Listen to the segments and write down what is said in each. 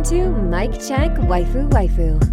to Mic Check Waifu Waifu.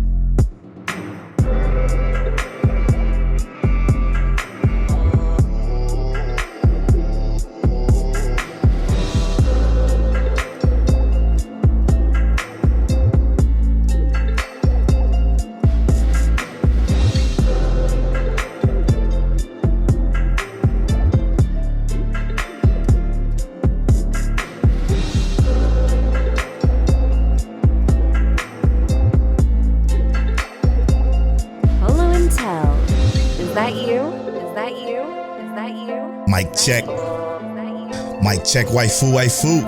Mic check, waifu, waifu.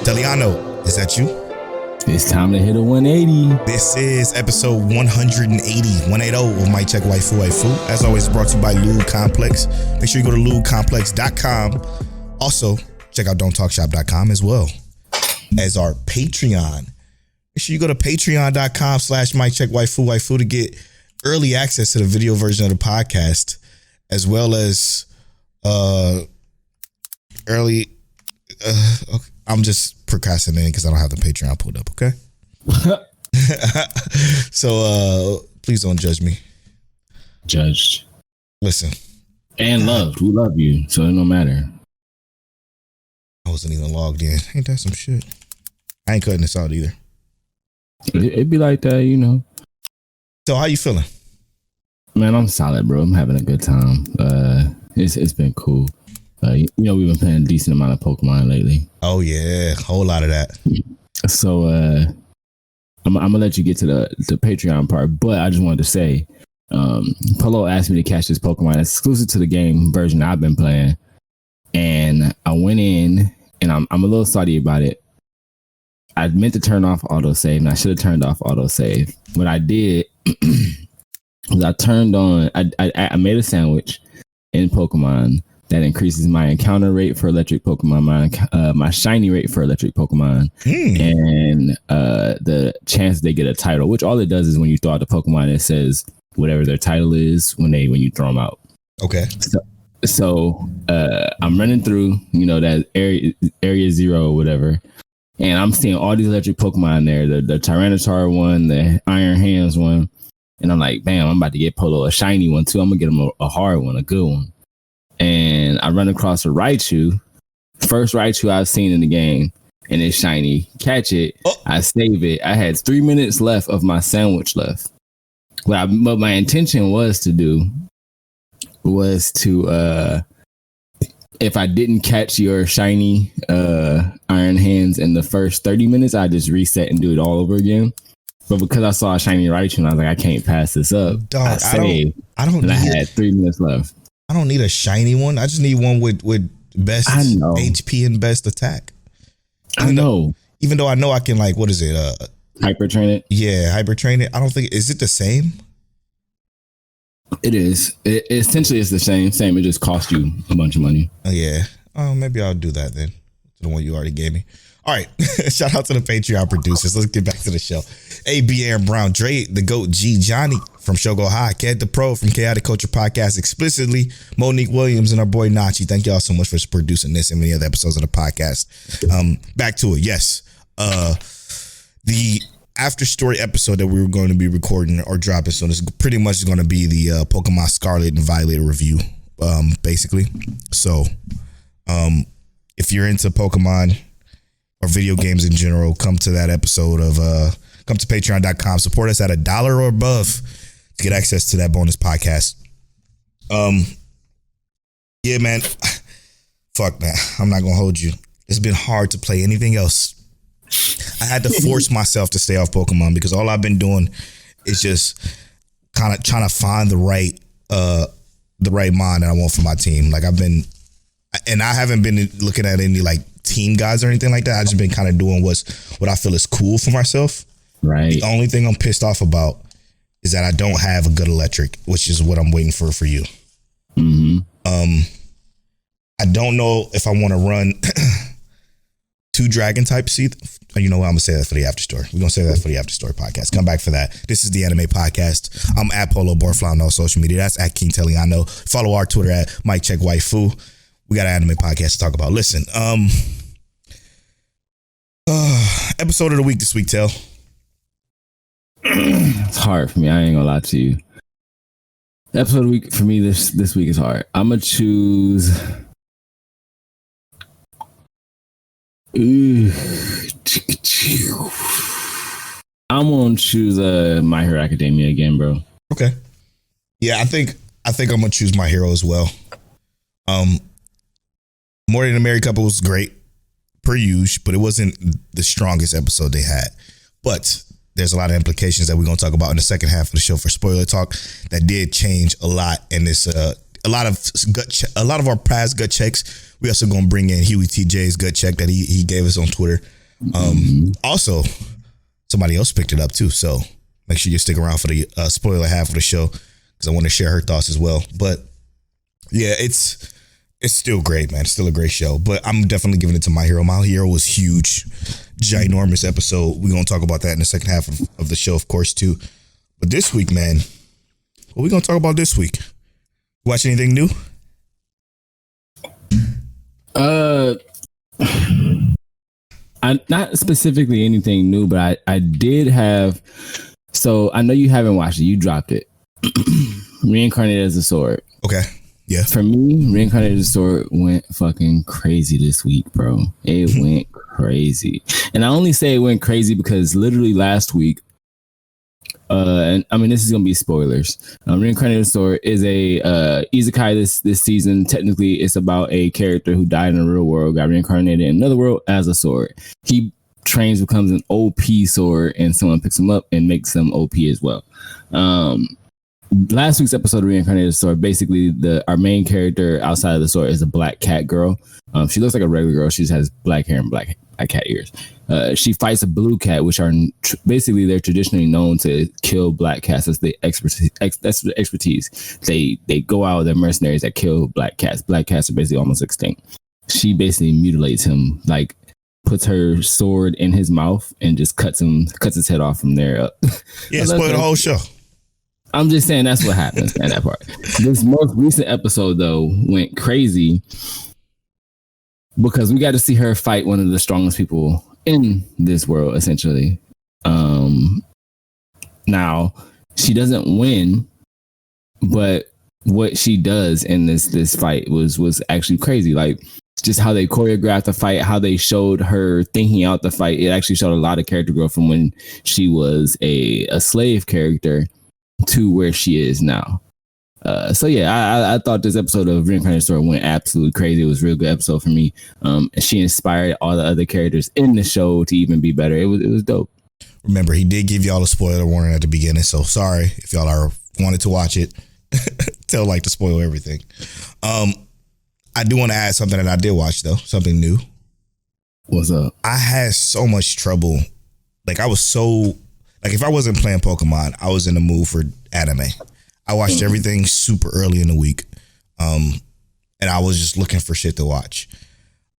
Deliano, is that you? It's time to hit a 180. This is episode 180 of Mic Check Waifu Waifu. As always, brought to you by Lube Complex. Make sure you go to lubecomplex.com. Also, check out don'ttalkshop.com as well as our Patreon. Make sure you go to patreon.com/Mic Check Waifu Waifu to get early access to the video version of the podcast, as well as okay. I'm just procrastinating because I don't have the Patreon pulled up, okay? So please don't judge me. Judged. Listen. And loved. We love you, so it don't matter. I wasn't even logged in. Ain't that some shit? I ain't cutting this out either. It'd be like that, you know. So how you feeling? Man, I'm solid, bro. I'm having a good time. It's been cool. You know, we've been playing a decent amount of Pokemon lately. Oh yeah, whole lot of that. So I'm gonna let you get to the Patreon part, but I just wanted to say, Polo asked me to catch this Pokemon exclusive to the game version I've been playing, and I went in, and I'm a little salty about it. I meant to turn off autosave, and I should have turned off autosave. What I did was I turned on. I made a sandwich in Pokemon that increases my encounter rate for electric Pokemon, my shiny rate for electric Pokemon, and the chance they get a title, which all it does is when you throw out the Pokemon, it says whatever their title is when you throw them out. Okay. So I'm running through, you know, that area 0 or whatever, and I'm seeing all these electric Pokemon there, the Tyranitar one, the Iron Hands one, and I'm like, bam, I'm about to get Polo a shiny one too. I'm gonna get him a hard one, a good one. And I run across a Raichu, first Raichu I've seen in the game, and it's shiny. Catch it. Oh. I save it. I had 3 minutes left of my sandwich left. What my intention was to if I didn't catch your shiny Iron Hands in the first 30 minutes, I just reset and do it all over again. But because I saw a shiny Raichu, and I was like, I can't pass this up. Dog, I saved. I had 3 minutes left. I don't need a shiny one. I just need one with best HP and best attack. Even though I know I can, like, what is it? Hyper train it? Yeah, hyper train it. I don't think, is it the same? It is. Essentially it's the same. It just costs you a bunch of money. Oh yeah. Oh, maybe I'll do that then. The one you already gave me. All right. Shout out to the Patreon producers. Let's get back to the show. A.B. Aaron Brown, Dre, the GOAT, G. Johnny from Shogo High, Ked the Pro from Chaotic Culture Podcast Explicitly, Monique Williams, and our boy Nachi. Thank y'all so much for producing this and many other episodes of the podcast. Back to it. Yes. The after story episode that we were going to be recording or dropping, so this is pretty much going to be the Pokemon Scarlet and Violet review, basically. So if you're into Pokemon or video games in general, come to that episode of come to patreon.com, support us at $1 or above to get access to that bonus podcast. Yeah, man. Fuck, man. I'm not gonna hold you. It's been hard to play anything else. I had to force myself to stay off Pokemon because all I've been doing is just kind of trying to find the right mon that I want for my team. Like I haven't been looking at any like team guides or anything like that. I just been kind of doing what I feel is cool for myself. Right. The only thing I'm pissed off about is that I don't have a good electric, which is what I'm waiting for you. Mm-hmm. I don't know if I want to run 2 dragon types. You know what? I'm gonna say that for the after story. We're gonna say that for the after story podcast. Come back for that. This is the anime podcast. I'm at Polo Borfly on all social media. That's at King Teliano. Follow our Twitter at Mic Check Waifu. We got an anime podcast to talk about. Listen, Episode of the week this week, Tell. It's hard for me. I ain't gonna lie to you. Episode of the week for me this week is hard. I'm gonna choose. I'm gonna choose My Hero Academia again, bro. Okay. Yeah, I think I'm gonna choose My Hero as well. More Than a Married Couple was great, per usual, but it wasn't the strongest episode they had. But there's a lot of implications that we're gonna talk about in the second half of the show for spoiler talk that did change a lot, and it's a lot of our past gut checks. We also gonna bring in Huey TJ's gut check that he gave us on Twitter. Also, somebody else picked it up too, so make sure you stick around for the spoiler half of the show because I want to share her thoughts as well. But yeah, it's still great, man. It's still a great show, but I'm definitely giving it to My Hero. My Hero was huge, ginormous episode. We're going to talk about that in the second half of the show, of course, too. But this week, man, what we going to talk about this week? Watch anything new? Not specifically anything new, but I did have. So I know you haven't watched it. You dropped it. Reincarnated as a Sword. Okay. Yeah. For me, Reincarnated as a Sword went fucking crazy this week, bro. It went crazy. And I only say it went crazy because literally last week, and I mean, this is going to be spoilers. Reincarnated as a Sword is a isekai this season. Technically, it's about a character who died in the real world, got reincarnated in another world as a sword. He trains, becomes an OP sword, and someone picks him up and makes him OP as well. Last week's episode of Reincarnated Sword, basically our main character outside of the sword is a black cat girl. She looks like a regular girl. She just has black hair and black cat ears. She fights a blue cat, which are basically they're traditionally known to kill black cats. That's the expertise. That's the expertise. They go out with their mercenaries that kill black cats. Black cats are basically almost extinct. She basically mutilates him, like puts her sword in his mouth and just cuts his head off from there. Yeah, spoil the whole show. I'm just saying that's what happens in that part. This most recent episode, though, went crazy because we got to see her fight one of the strongest people in this world, essentially. Now, she doesn't win, but what she does in this fight was actually crazy. Like, just how they choreographed the fight, how they showed her thinking out the fight. It actually showed a lot of character growth from when she was a slave character to where she is now. So yeah, I thought this episode of Reincarnated Sword went absolutely crazy. It was a real good episode for me. And she inspired all the other characters in the show to even be better. It was dope. Remember, he did give y'all a spoiler warning at the beginning, so sorry if y'all wanted to watch it. Tell like to spoil everything. I do want to add something that I did watch though, something new. What's up? I had so much trouble. Like if I wasn't playing Pokemon, I was in the mood for anime. I watched everything super early in the week. And I was just looking for shit to watch.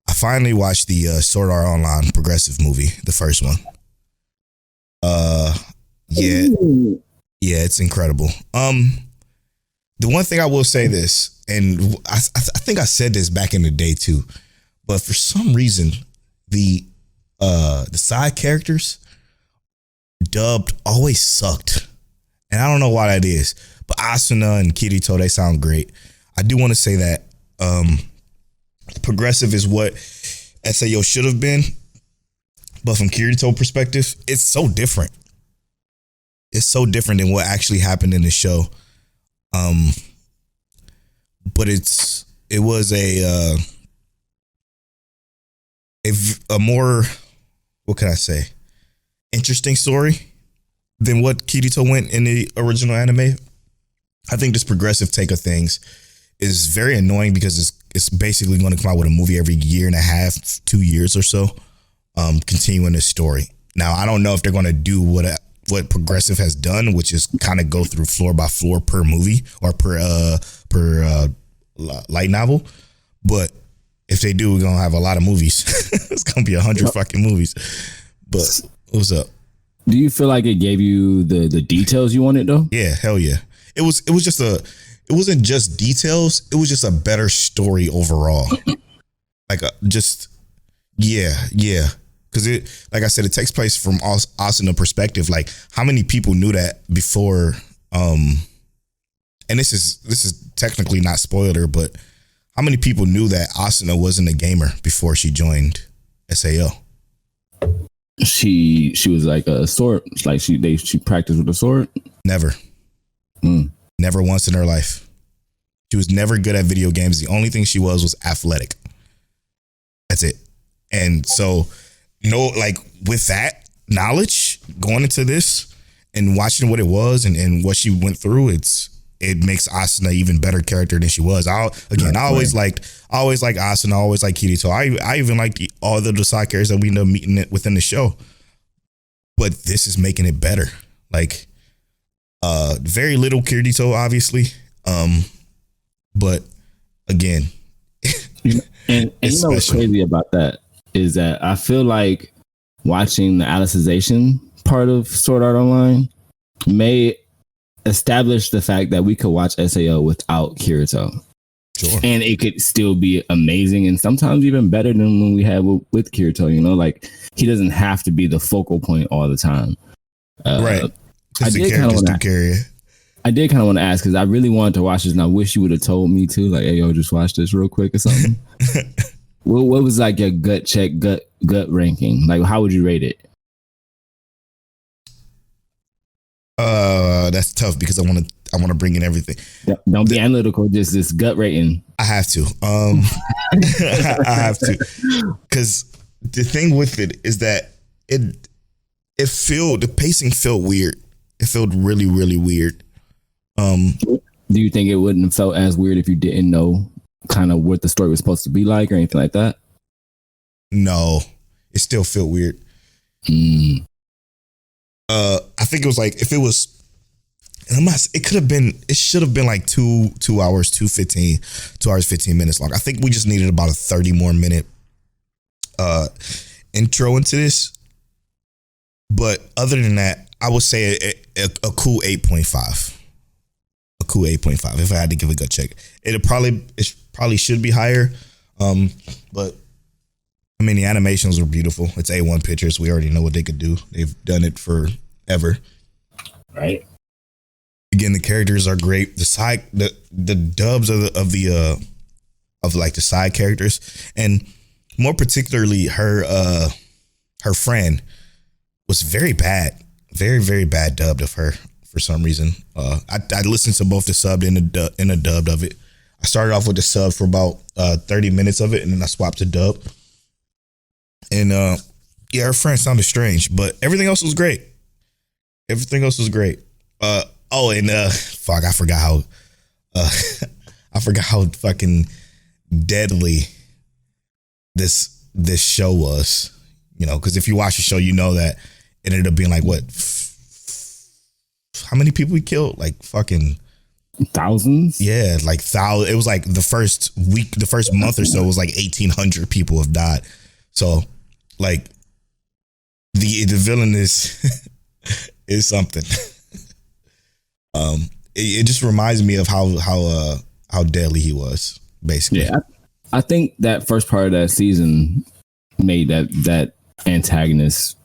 I finally watched the Sword Art Online progressive movie, the first one. Yeah, it's incredible. The one thing I will say this, and I think I said this back in the day too, but for some reason, the side characters dubbed always sucked, and I don't know why that is. But Asuna and Kirito, they sound great. I do want to say that progressive is what SAO should have been, but from Kirito perspective, it's so different. It's so different than what actually happened in the show. But it was a more, what can I say, interesting story than what Kirito went in the original anime. I think this progressive take of things is very annoying because it's basically going to come out with a movie every year and a half, 2 years or so, continuing this story. Now, I don't know if they're going to do what progressive has done, which is kind of go through floor by floor per movie or per light novel. But if they do, we're going to have a lot of movies. It's going to be 100 fucking movies. But what's up? Do you feel like it gave you the details you wanted though? Yeah, hell yeah. It wasn't just details. It was just a better story overall. Yeah. because it, like I said, it takes place from Asuna perspective. Like, how many people knew that before? And this is technically not spoiler, but how many people knew that Asuna wasn't a gamer before she joined SAO? She was like a sword, like she practiced with a sword. Never, never once in her life. She was never good at video games. The only thing she was athletic. That's it. And so, like with that knowledge going into this and watching what it was and what she went through, it makes Asuna even better character than she was. I always liked Asuna, I always liked Kirito. I even liked all the side characters that we end up meeting within the show. But this is making it better. Like, very little Kirito, obviously. But again, and you know what's crazy about that is that I feel like watching the Alicization part of Sword Art Online may establish the fact that we could watch SAO without Kirito. Sure. And it could still be amazing and sometimes even better than when we had with Kirito, you know, like he doesn't have to be the focal point all the time. Right. I did kind of want to ask because I really wanted to watch this and I wish you would have told me too. Like, hey, yo, just watch this real quick or something. What was like your gut ranking? Like, how would you rate it? That's tough because I want to bring in everything. Don't be analytical. Just this gut rating. I have to. I have to, because the thing with it is that the pacing felt weird. It felt really, really weird. Do you think it wouldn't have felt as weird if you didn't know kind of what the story was supposed to be like or anything like that? No, it still felt weird. I think it was like, if it was, it should have been like 2 hours, 2 hours, 15 minutes long. I think we just needed about a 30 more minute intro into this. But other than that, I would say a cool 8.5. A cool 8.5 if I had to give a gut check. It probably should be higher. But I mean, the animations were beautiful. It's A1 Pictures. We already know what they could do. They've done it forever. Right. Again, the characters are great. The dubs of like the side characters, and more particularly her friend was very bad, very, very bad dubbed of her for some reason. I listened to both the subbed and the dubbed of it. I started off with the sub for about 30 minutes of it, and then I swapped to dub. And yeah, her friend sounded strange, but everything else was great. Everything else was great. Fuck, I forgot how fucking deadly this show was. You know, because if you watch the show, you know that it ended up being like what? How many people we killed? Like fucking thousands? Yeah, like thousands. It was like the first month or so, it was like 1,800 people have died. So, like, the villain is something. It just reminds me of how deadly he was, basically. Yeah, I think that first part of that season made that antagonist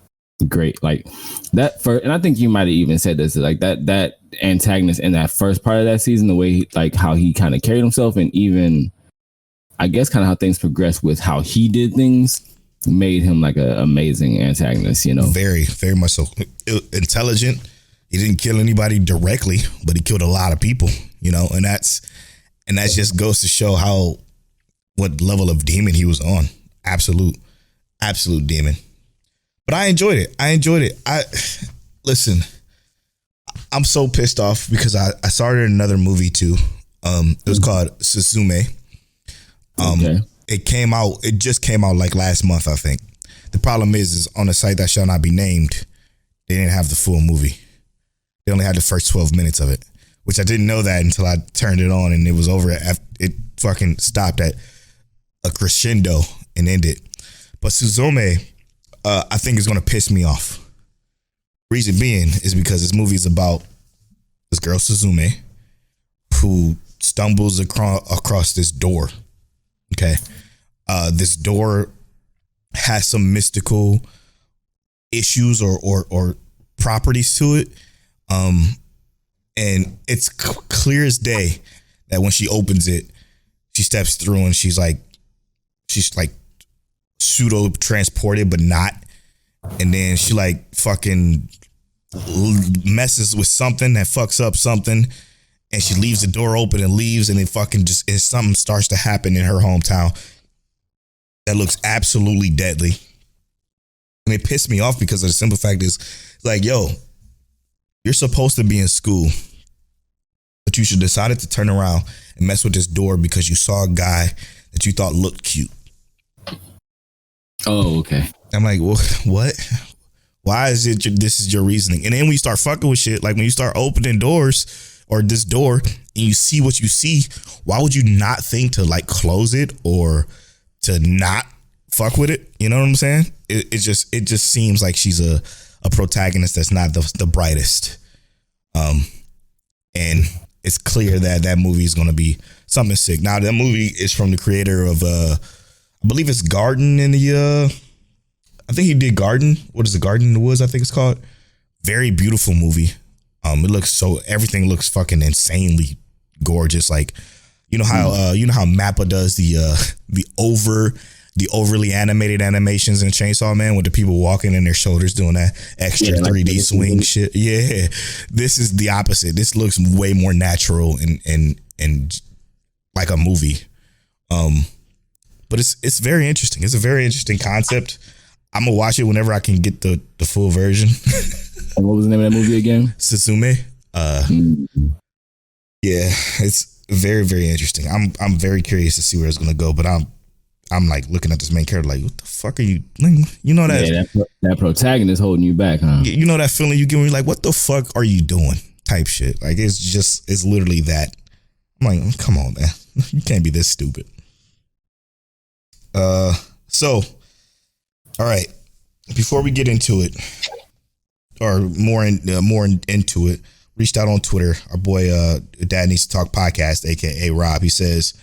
great. Like that first, and I think you might have even said this, like that antagonist in that first part of that season, the way how he kind of carried himself, and even I guess kind of how things progressed with how he did things, made him like an amazing antagonist. You know, very, very much so. Intelligent. He didn't kill anybody directly, but he killed a lot of people. You know, and that just goes to show what level of demon he was on. Absolute demon. But I enjoyed it. Listen, I'm so pissed off because I started another movie too. It was called Suzume. Okay. It just came out like last month, I think. The problem is on a site that shall not be named, they didn't have the full movie. They only had the first 12 minutes of it, which I didn't know that until I turned it on and it was over. It fucking stopped at a crescendo and ended. But Suzume, I think is going to piss me off. Reason being is because this movie is about this girl Suzume who stumbles across this door. Okay. This door has some mystical issues or properties to it. And it's clear as day that when she opens it, she steps through and she's like pseudo transported, but not. And then she like fucking messes with something that fucks up something, and she leaves the door open and leaves, and it fucking just something starts to happen in her hometown that looks absolutely deadly. And it pissed me off because of the simple fact is like, yo, you're supposed to be in school, but you should decided to turn around and mess with this door because you saw a guy that you thought looked cute. Oh, okay. I'm like, well, what? Why is it this is your reasoning? And then when you start fucking with shit, like when you start opening doors or this door and you see what you see, why would you not think to like close it or to not fuck with it? You know what I'm saying? It just seems like she's a protagonist that's not the brightest. And it's clear that movie is going to be something sick. Now, that movie is from the creator of, I believe it's Garden in the, I think he did Garden. What is the Garden in the Woods? I think it's called. Very beautiful movie. It looks everything looks fucking insanely gorgeous. Like, you know how Mappa does the overly animated animations in Chainsaw Man with the people walking in their shoulders doing that extra 3D swing shit. Yeah, this is the opposite. This looks way more natural and like a movie. But it's very interesting. It's a very interesting concept. I'm gonna watch it whenever I can get the full version. And what was the name of that movie again? Suzume. Yeah, it's very, very interesting. I'm very curious to see where it's gonna go, but I'm like looking at this main character like, what the fuck are you? You know that protagonist holding you back, huh? You know that feeling you get when you're like, what the fuck are you doing? Type shit. Like it's literally that. I'm like, come on, man, you can't be this stupid. So, all right. Before we get into it, or more into it, reached out on Twitter. Our boy, Dad Needs to Talk podcast, aka Rob. He says,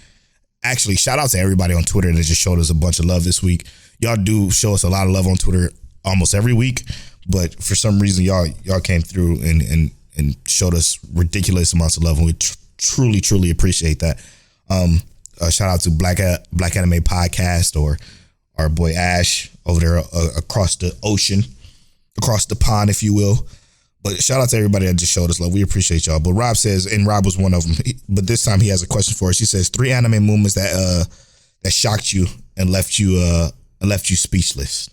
actually, shout out to everybody on Twitter that just showed us a bunch of love this week. Y'all do show us a lot of love on Twitter almost every week, but for some reason, y'all came through and showed us ridiculous amounts of love, and we truly appreciate that. Shout out to Black Anime Podcast, or our boy Ash over there across the ocean, across the pond, if you will. But shout out to everybody that just showed us love. We appreciate y'all. But Rob says, and Rob was one of them, but this time he has a question for us. He says 3 anime moments that shocked you and left you speechless.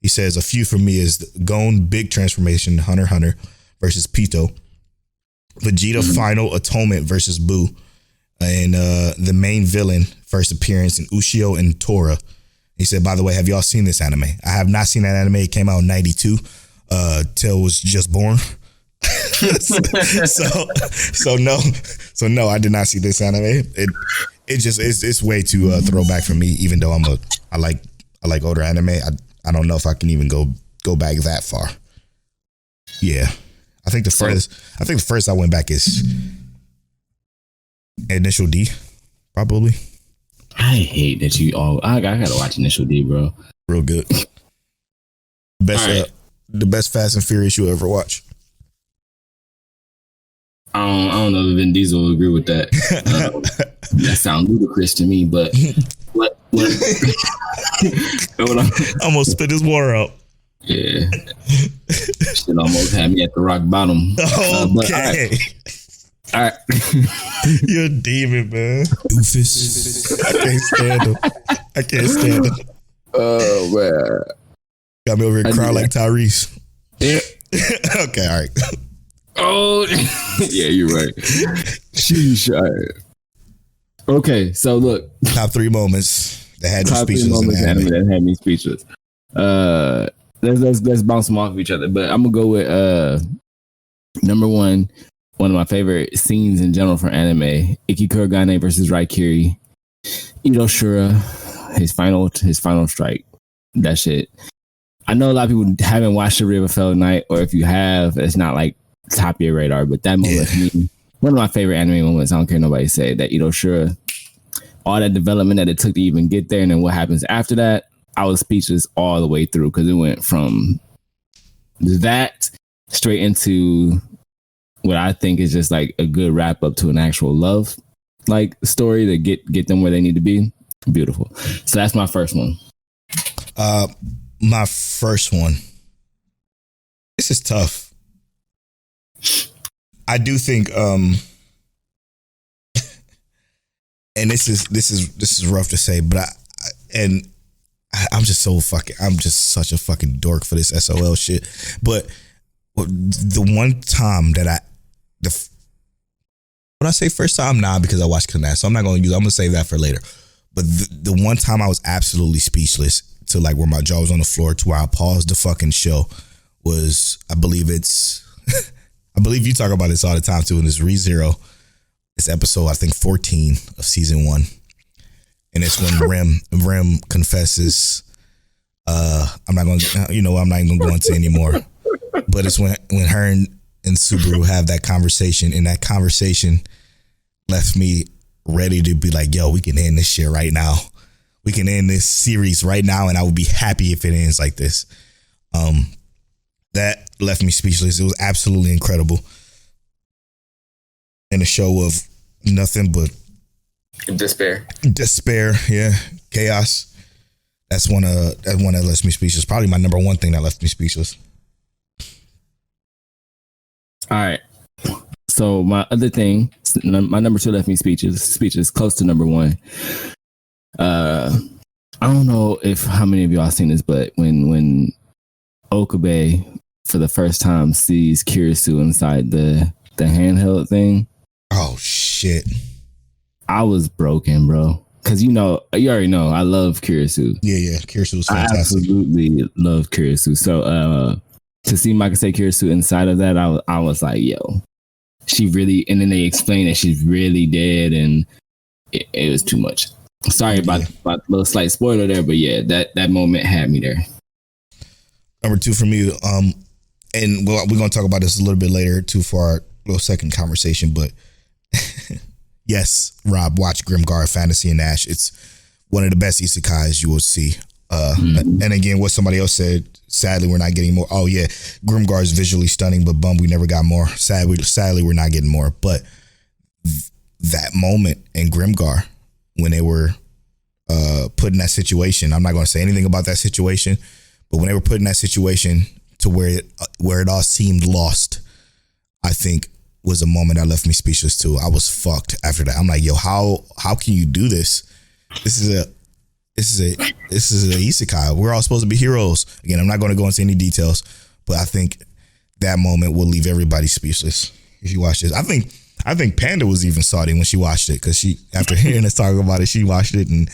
He says a few for me is Gon big transformation, Hunter x Hunter versus Pito, Vegeta final atonement versus Buu, and the main villain first appearance in Ushio and Tora. He said, by the way, have y'all seen this anime? I have not seen that anime. It came out in 92. Till was just born. so no, I did not see this anime. It's way too throwback for me, even though I like older anime. I don't know if I can even go back that far. Yeah. I think the first I went back is Initial D, probably. I hate that you all. I gotta watch Initial D, bro. Real good. The best Fast and Furious you ever watch. I don't know if Vin Diesel will agree with that. That sounds ludicrous to me, but what? I'm gonna spit his water out. Yeah, shit almost had me at the rock bottom. Okay. All right. You're a demon, man. Doofus. I can't stand him. Oh, man. Got me over here crying like Tyrese. Yeah. Okay, all right. Oh, yeah, you're right. Sheesh. All right. Okay, so look. Top 3 moments that had you speechless in the anime. That had me speechless. Let's bounce them off of each other. But I'm gonna go with number 1. One of my favorite scenes in general for anime: Ikikuragane versus Raikiri. Ito Shura, his final strike. That shit. I know a lot of people haven't watched The River Fell Night, or if you have, it's not like top of your radar. But that moment, one of my favorite anime moments. I don't care nobody say that. Ito Shura, all that development that it took to even get there, and then what happens after that. I was speechless all the way through because it went from that straight into what I think is just like a good wrap up to an actual love like story to get them where they need to be. Beautiful. So that's my first one. My first one. This is tough. I do think and this is rough to say, but I'm just such a fucking dork for this SOL shit. But the one time that when I say first time, nah, because I watched Clannad, so I'm gonna save that for later. But the one time I was absolutely speechless to like where my jaw was on the floor to where I paused the fucking show was, I believe you talk about this all the time too, and it's ReZero. It's episode, I think 14 of season 1. And it's when Rem confesses, I'm not even gonna go into anymore. But it's when her and Subaru have that conversation, and that conversation left me ready to be like, yo, we can end this shit right now. We can end this series right now, and I would be happy if it ends like this. That left me speechless. It was absolutely incredible. And a show of nothing but despair, yeah, chaos. That's one that left me speechless. Probably my number one thing that left me speechless. All right. So my other thing, my number 2 left me speechless, close to number 1. I don't know how many of y'all seen this, but when Okabe for the first time sees Kirisu inside the handheld thing. Oh shit. I was broken, bro. Cause you already know I love Kirisu. Yeah. Kirisu was fantastic. I absolutely love Kirisu. So to see Makase Kirisu inside of that, I was like, yo, she really, and then they explain that she's really dead, and it was too much. Sorry about the little slight spoiler there, but yeah, that moment had me there. Number 2 for me, and we're gonna talk about this a little bit later too for our little second conversation, but yes, Rob, watch Grimgar Fantasy and Ash. It's one of the best isekais you will see. And again, what somebody else said, sadly, we're not getting more. Oh yeah, Grimgar is visually stunning, but bum, we never got more. Sadly, we're not getting more. But that moment in Grimgar when they were put in that situation, I'm not going to say anything about that situation, but when they were put in that situation to where it all seemed lost, I think was a moment that left me speechless too. I was fucked after that. I'm like, yo, how can you do this? This is a isekai. We're all supposed to be heroes. Again, I'm not going to go into any details, but I think that moment will leave everybody speechless if you watch this. I think Panda was even salty when she watched it, because she, after hearing us talk about it, she watched it and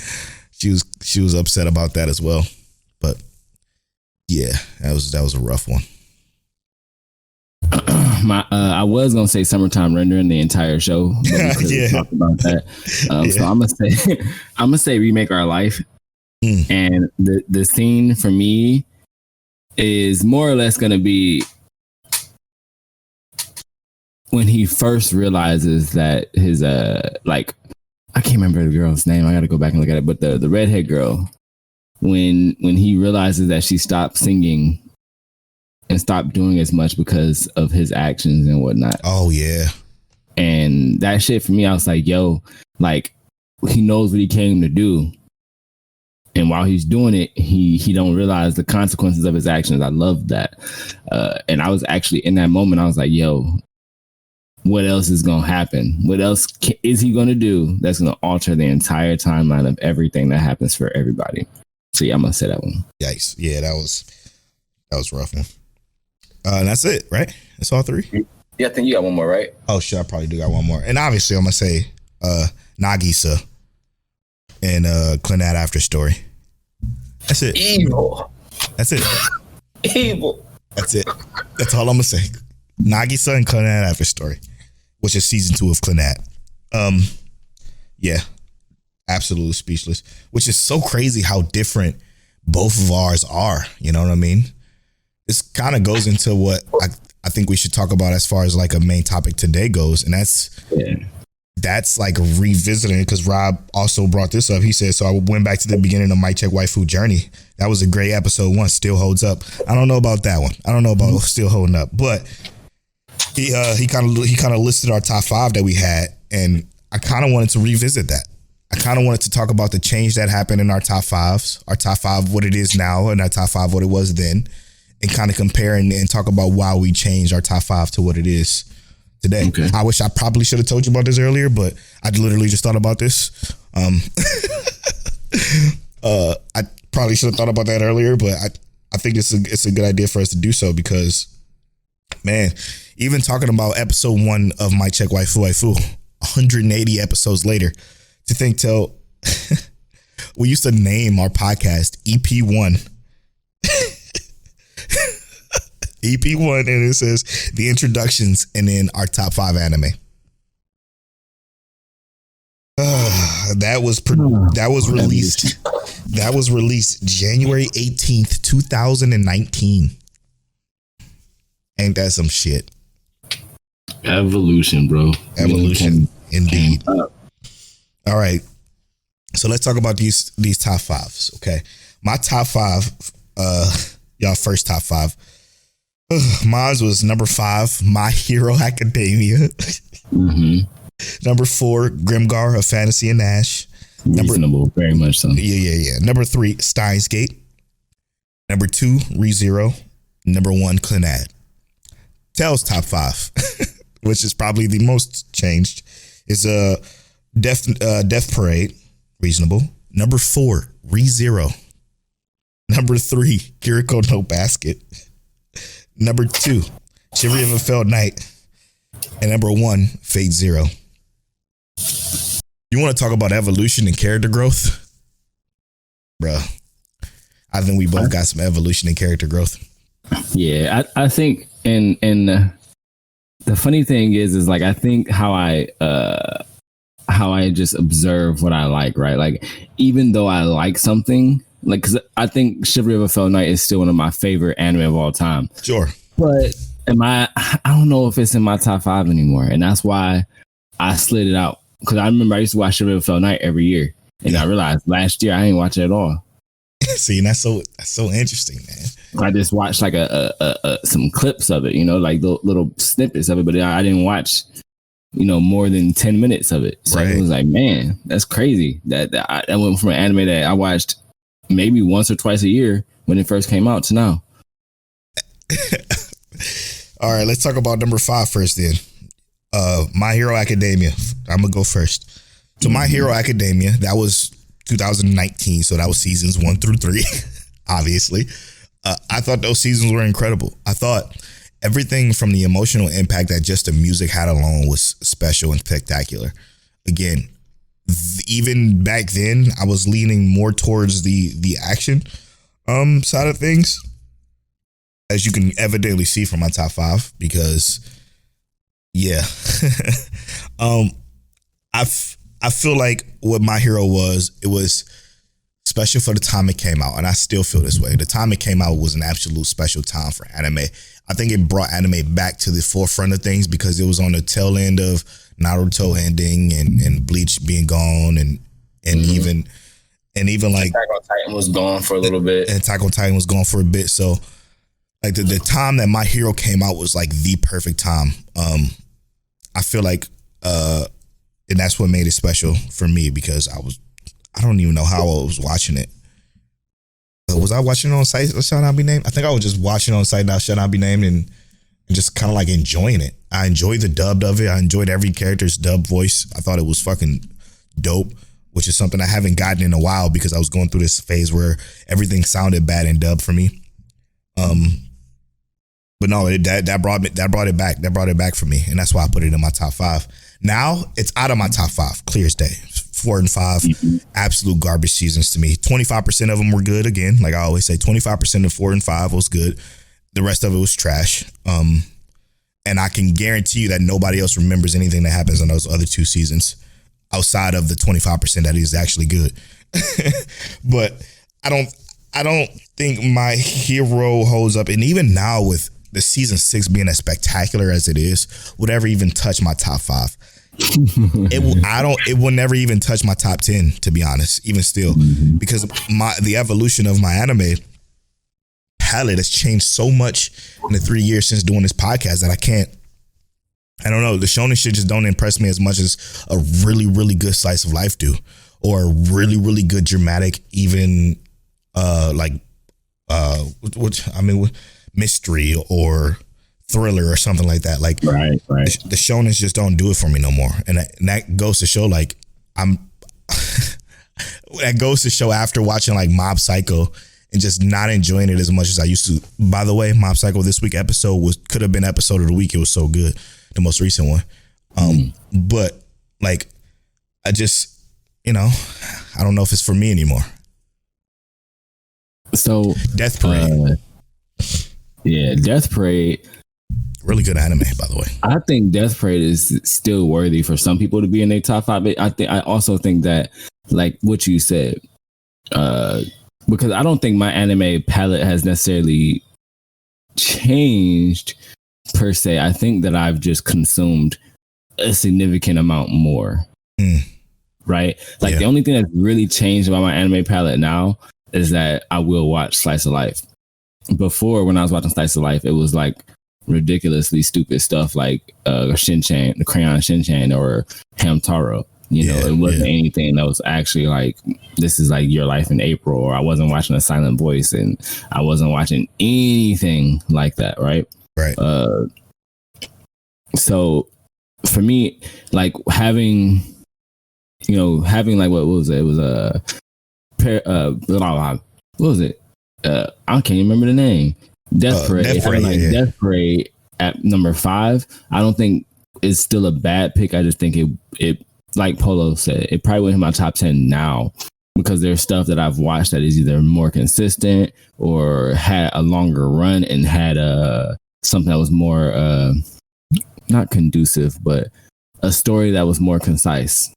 she was upset about that as well. But yeah, that was a rough one. I was gonna say Summertime Rendering the entire show, but we yeah, talked about that. So I'm gonna say Remake Our Life, and the scene for me is more or less gonna be when he first realizes that his I can't remember the girl's name. I got to go back and look at it, but the redhead girl, when he realizes that she stopped singing and stopped doing as much because of his actions and whatnot. Oh yeah. And that shit for me, I was like, yo, like, he knows what he came to do. And while he's doing it, he don't realize the consequences of his actions. I love that. And I was actually in that moment, I was like, yo, what else is going to happen? What else is he going to do that's going to alter the entire timeline of everything that happens for everybody? So yeah, I'm going to say that one. Yikes. Yeah, that was a rough one. And that's it, right? That's all 3? Yeah, I think you got one more, right? Oh shit, I probably do got one more. And obviously I'm gonna say Nagisa and Clannad After Story. That's it. Evil. That's it. Evil. That's it. That's all I'm gonna say. Nagisa and Clannad After Story, which is season 2 of Clannad. Yeah, absolutely speechless. Which is so crazy how different both of ours are. You know what I mean? This kind of goes into what I think we should talk about as far as like a main topic today goes, and that's that's like revisiting, because Rob also brought this up. He said, so I went back to the beginning of Mic Check Waifu Journey. That was a great episode 1, still holds up. I don't know about that one. I don't know about still holding up, but he kind of listed our top 5 that we had, and I kind of wanted to revisit that. I kind of wanted to talk about the change that happened in our top 5s, our top 5 what it is now, and our top 5 what it was then, and kind of compare and talk about why we changed our top 5 to what it is today. Okay. I wish I probably should have told you about this earlier, but I literally just thought about this. I probably should have thought about that earlier, but I think it's a good idea for us to do so, because, man, even talking about episode 1 of Mic Check Waifu, 180 episodes later, to think till we used to name our podcast EP1. EP1, and it says the introductions and then our top 5 anime. That was released January 18th, 2019. Ain't that some shit? Evolution, bro. Evolution, indeed. All right. So let's talk about these top 5s. Okay. My top 5, y'all first top 5. Mine was number 5, My Hero Academia. Number 4, Grimgar of Fantasy and Ash. Reasonable, very much so. Yeah. Number 3, Steins Gate. Number 2, ReZero. Number 1, Clannad. Tell's top 5, which is probably the most changed, is Death Parade. Reasonable. Number 4, ReZero. Number 3, Kiriko no Basket. Number 2, Chivalry of a Failed Knight. And number 1, Fate Zero. You want to talk about evolution and character growth? Bruh, I think we both got some evolution and character growth. Yeah, I think, and the funny thing is like, I think how I just observe what I like, right? Like, even though I like something, like, because I think Chivalry of a Failed Knight is still one of my favorite anime of all time. Sure. But I don't know if it's in my top 5 anymore. And that's why I slid it out. Because I remember I used to watch Chivalry of a Failed Knight every year. And I realized last year I ain't watch it at all. See, and that's so interesting, man. I just watched like some clips of it, like the little snippets of it, but I didn't watch, more than 10 minutes of it. So It was like, man, that's crazy. That went from an anime that I watched maybe once or twice a year when it first came out to now. All right, let's talk about number 5 first then. My Hero Academia. I'm going to go first. So My Hero Academia, that was 2019. So that was seasons 1 through 3, obviously. I thought those seasons were incredible. I thought everything from the emotional impact that just the music had alone was special and spectacular. Again, even back then, I was leaning more towards the action side of things, as you can evidently see from my top 5, because yeah. I feel like what My Hero was, it was special for the time it came out, and I still feel this way. The time it came out was an absolute special time for anime. I think it brought anime back to the forefront of things, because it was on the tail end of Naruto ending and Bleach being gone, and even like Attack on Titan was gone for a little bit. And Attack on Titan was gone for a bit. So like the time that My Hero came out was like the perfect time. I feel like and that's what made it special for me, because I don't even know how I was watching it. Was I watching it on Site Shall Not Be Named? I think I was just watching it on Site Shall Not Be Named and just kind of like enjoying it. I enjoyed the dub of it. I enjoyed every character's dub voice. I thought it was fucking dope, which is something I haven't gotten in a while, because I was going through this phase where everything sounded bad in dub for me. But no, that brought it back. That brought it back for me, and that's why I put it in my top 5. Now it's out of my top 5, clear as day. 4 and 5, absolute garbage seasons to me. 25% of them were good. Again, like I always say, 25% of 4 and 5 was good. The rest of it was trash. And I can guarantee you that nobody else remembers anything that happens in those other 2 seasons outside of the 25% that is actually good. But I don't think My Hero holds up. And even now, with the season 6 being as spectacular as it is, would ever even touch my top 5. It will never even touch my top 10, to be honest, even still, because the evolution of my anime palette has changed so much in the 3 years since doing this podcast that I don't know. The shonen shit just don't impress me as much as a really, really good slice of life do, or a really, really good dramatic, even mystery or thriller or something like that. Like right. The shonens just don't do it for me no more, and that goes to show that goes to show after watching like Mob Psycho and just not enjoying it as much as I used to. By the way, Mob Psycho this week episode could have been episode of the week. It was so good, the most recent one. But like I just I don't know if it's for me anymore. So Death Parade. Death Parade. Really good anime, by the way. I think Death Parade is still worthy for some people to be in their top 5. I also think that, like what you said, because I don't think my anime palette has necessarily changed per se. I think that I've just consumed a significant amount more. Right? Like the only thing that's really changed about my anime palette now is that I will watch Slice of Life. Before, when I was watching Slice of Life, it was like ridiculously stupid stuff like Shin-chan, the Crayon Shin-chan, or Hamtaro. It wasn't anything that was actually like, this is like Your Life in April, or I wasn't watching A Silent Voice, and I wasn't watching anything like that, right? Right. So for me, like having like what was it? It was what was it? I can't even remember the name. Death Parade. Death Parade at number 5. I don't think it's still a bad pick. I just think it like Polo said, it probably went in my top 10 now because there's stuff that I've watched that is either more consistent or had a longer run and had something that was more not conducive, but a story that was more concise.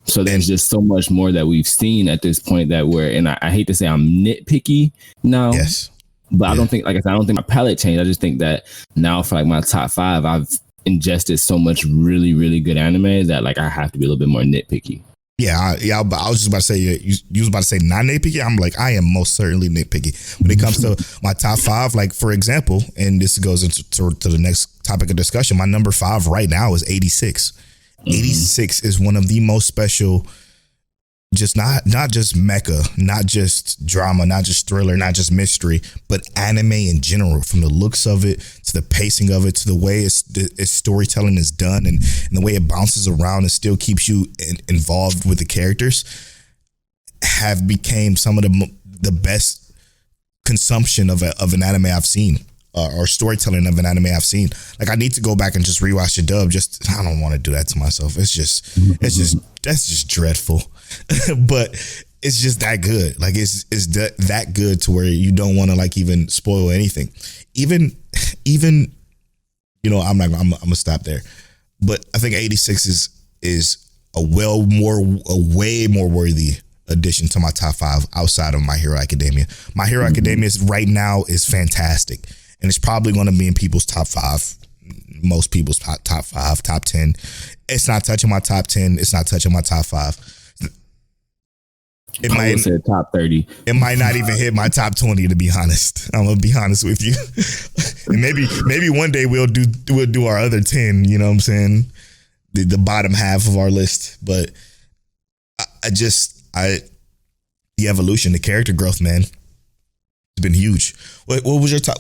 So there's just so much more that we've seen at this point that and I hate to say I'm nitpicky now. Yes. But I don't think, like I said, I don't think my palette changed. I just think that now for like my top 5, I've ingested so much really, really good anime that like I have to be a little bit more nitpicky. I was just about to say, you was about to say not nitpicky. I'm like, I am most certainly nitpicky when it comes to my top 5. Like, for example, and this goes into to the next topic of discussion, my number 5 right now is 86. 86 is one of the most special, just not just mecha, not just drama, not just thriller, not just mystery, but anime in general, from the looks of it to the pacing of it to the way its storytelling is done and the way it bounces around and still keeps you involved with the characters, have became some of the best consumption of an anime I've seen. Or storytelling of an anime I've seen. Like I need to go back and just rewatch the dub. I don't want to do that to myself. That's just dreadful. But it's just that good. Like it's that good to where you don't want to like even spoil anything. Even I'm gonna stop there. But I think 86 is a way more worthy addition to my top 5 outside of My Hero Academia. My Hero Academia right now is fantastic. And it's probably going to be in people's top 5, most people's top 5, top 10. It's not touching my top 10. It's not touching my top 5. It might say top 30. It might not even hit my top 20, to be honest. I'm gonna be honest with you. And maybe one day we'll do our other 10. You know what I'm saying? The bottom half of our list. But the evolution, the character growth, man, it's been huge. What was your top?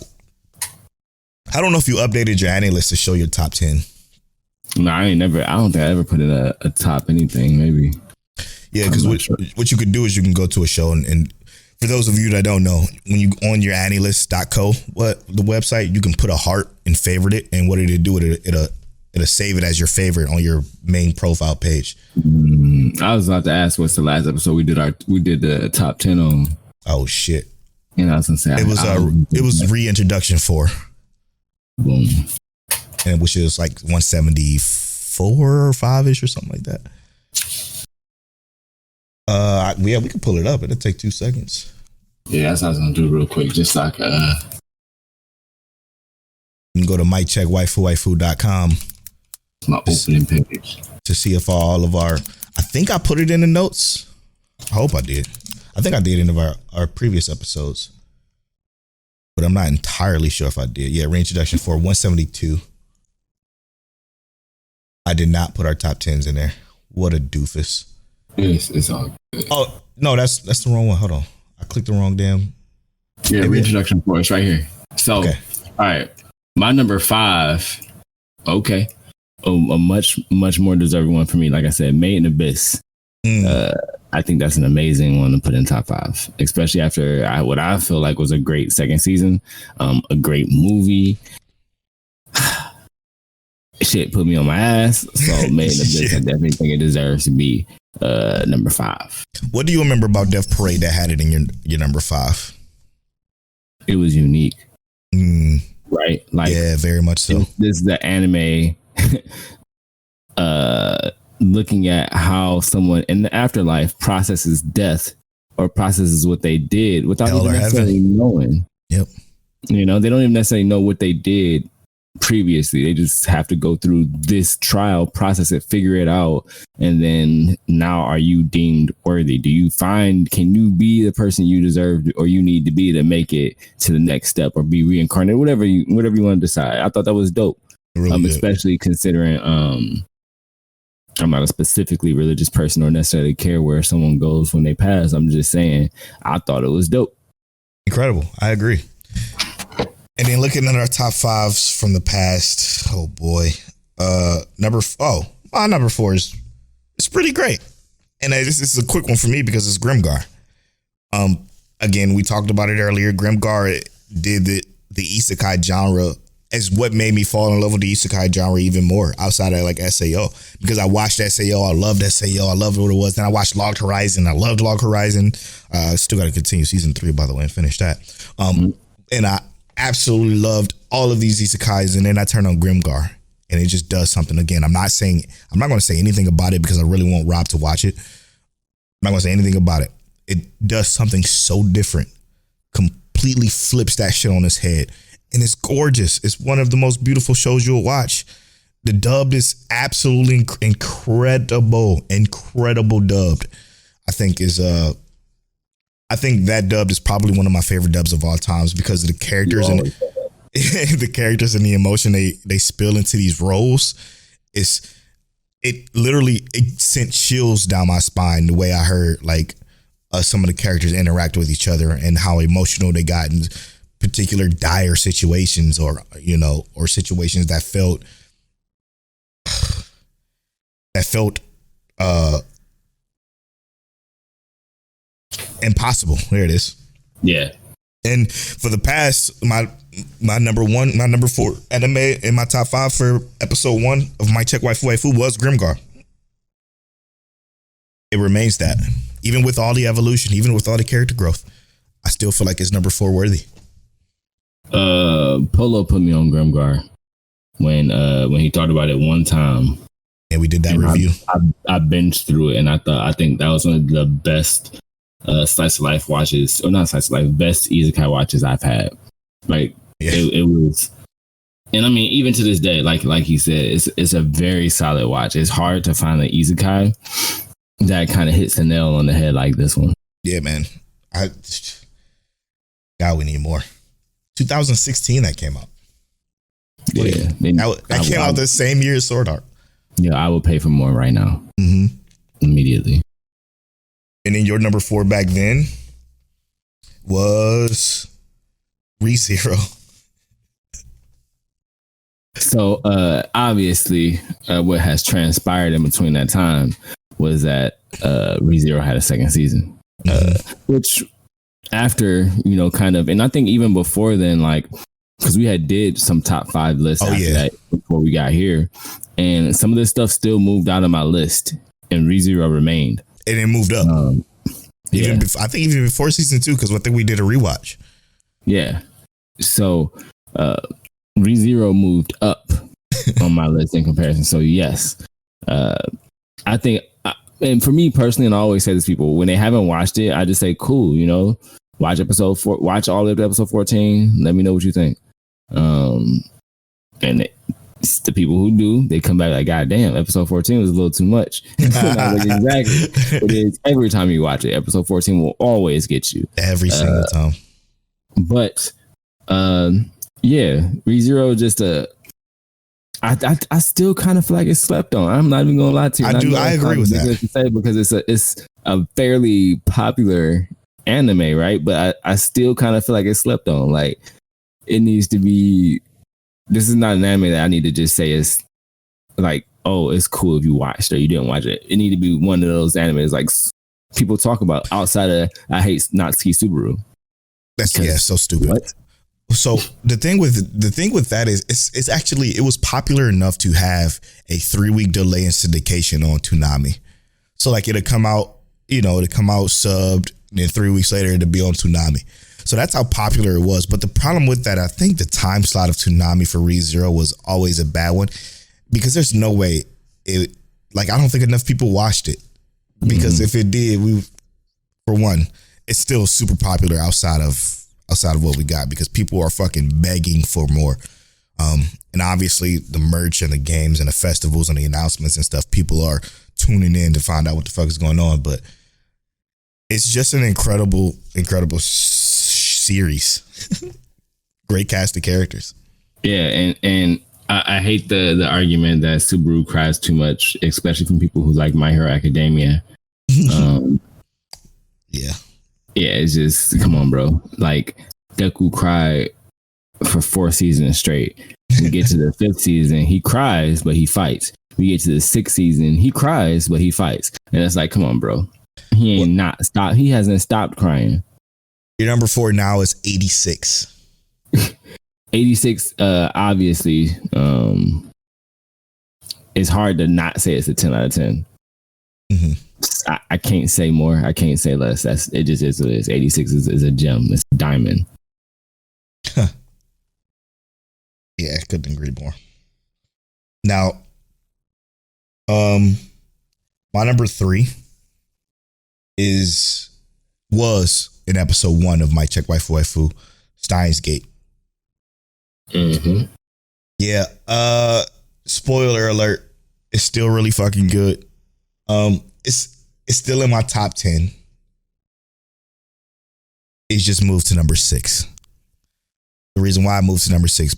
I don't know if you updated your anime list to show your top 10. No, I don't think I ever put in a top anything, maybe. Yeah, because what you could do is you can go to a show and for those of you that don't know, when you on your anilist.co, the website, you can put a heart and favorite it, and what it'll do, it'll save it as your favorite on your main profile page. I was about to ask what's the last episode we did the top 10 on. Oh shit. And I was gonna say it was reintroduction 4. Boom. And which is like 174 or 5ish or something like that. We can pull it up. It'll take 2 seconds. Yeah, that's what I was gonna do real quick. Just like you can go to miccheckwaifu.com. It's my opening page. To see if all of our, I think I put it in the notes. I hope I did. I think I did in our previous episodes, but I'm not entirely sure if I did. Yeah, reintroduction for 172. I did not put our top 10s in there. What a doofus. It's all good. Oh, no, that's the wrong one. Hold on. I clicked the wrong damn. Yeah, reintroduction for it's right here. So, Okay. All right. My number 5, okay. A much more deserving one for me. Like I said, Made in Abyss. I think that's an amazing one to put in top 5, especially after what I feel like was a great second season, a great movie. Shit put me on my ass. So Made in Abyss, I definitely think it deserves to be number 5. What do you remember about Death Parade that had it in your number 5? It was unique. Right? Like, yeah, very much so. This is the anime looking at how someone in the afterlife processes death or processes what they did without even necessarily knowing. Yep. You know, they don't even necessarily know what they did previously. They just have to go through this trial, process it, figure it out, and then now are you deemed worthy? Can you be the person you deserve or you need to be to make it to the next step or be reincarnated, whatever you want to decide. I thought that was dope. Really especially considering I'm not a specifically religious person or necessarily care where someone goes when they pass. I'm just saying I thought it was dope. Incredible. I agree. And then looking at our top 5s from the past, oh boy, my number 4 is pretty great, and this is a quick one for me because it's Grimgar. Again, we talked about it earlier. Grimgar did the isekai genre as what made me fall in love with the isekai genre even more outside of like SAO, because I watched SAO, I loved SAO, I loved what it was. Then I watched Logged Horizon, I loved Logged Horizon. Still got to continue season 3 by the way and finish that. And I absolutely loved all of these isekais, and then I turned on Grimgar and it just does something. Again, I'm not going to say anything about it because I really want Rob to watch it. I'm not going to say anything about it. It does something so different, completely flips that shit on its head, and it's gorgeous. It's one of the most beautiful shows you'll watch. The dub is absolutely incredible dubbed. I think that dub is probably one of my favorite dubs of all times because of the characters and the characters and the emotion they spill into these roles. It literally sent chills down my spine the way I heard like some of the characters interact with each other and how emotional they got in particular dire situations or situations that felt impossible. There it is. Yeah. And for the past, my number 4 anime in my top 5 for episode 1 of My Check Waifu was Grimgar. It remains that. Even with all the evolution, even with all the character growth, I still feel like it's number 4 worthy. Polo put me on Grimgar when he talked about it one time. And we did that review. I binged through it, and I think that was one of the best slice of life watches, or not slice of life, best isekai watches I've had. Like it was, and I mean, even to this day, like he said, it's a very solid watch. It's hard to find an isekai that kind of hits the nail on the head like this one. Yeah, man. God, we need more. 2016 that came out. Yeah, that came out the same year as Sword Art. Yeah, I will pay for more right now. Mm-hmm. Immediately. And then your number 4 back then was ReZero. So obviously, what has transpired in between that time was that ReZero had a second season, which after, kind of, and I think even before then, like, because we had did some top 5 lists that before we got here, and some of this stuff still moved out of my list, and ReZero remained. And it moved up. I think even before season 2, because I think we did a rewatch. Yeah. So ReZero moved up on my list in comparison. So yes, I think, and for me personally, and I always say this to people, when they haven't watched it, I just say, cool, watch episode 4, watch all of episode 14. Let me know what you think. And it's the people who do, they come back like, God damn, episode 14 was a little too much. Like, exactly. It is every time you watch it. Episode 14 will always get you. Every single time. But yeah, ReZero just I still kind of feel like it's slept on. I'm not even gonna lie to you. I agree with that. To say because it's a fairly popular anime, right? But I still kind of feel like it's slept on. Like it needs to be. This is not an anime that I need to just say is like, oh, it's cool if you watched or you didn't watch it. It need to be one of those animes like people talk about outside of I hate Natsuki Subaru. That's so stupid. What? So the thing with that is it's actually it was popular enough to have a 3-week delay in syndication on Toonami. So like it'd come out subbed, and then 3 weeks later it'd be on Toonami. So that's how popular it was. But the problem with that, I think the time slot of Toonami for ReZero was always a bad one because there's no way I don't think enough people watched it because if it did, it's still super popular outside of what we got because people are fucking begging for more. And obviously the merch and the games and the festivals and the announcements and stuff, people are tuning in to find out what the fuck is going on. But it's just an incredible series. Great cast of characters. Yeah, and I hate the argument that Subaru cries too much, especially from people who like My Hero Academia. Yeah, it's just come on, bro. Like Deku cried for 4 seasons straight. We get to the 5th season, he cries, but he fights. We get to the 6th season, he cries, but he fights. And it's like, come on, bro. He hasn't stopped crying. Your number 4 now is 86. 86, obviously, it's hard to not say it's a 10 out of 10. Mm-hmm. I can't say more. I can't say less. It just is what it is. 86 is a gem. It's a diamond. Huh. Yeah, I couldn't agree more. Now, my number 3 was in episode 1 of My Check Waifu, Steins Gate. Mm-hmm. Yeah. Spoiler alert. It's still really fucking good. It's still in my top 10. It's just moved to number 6. The reason why I moved to number 6,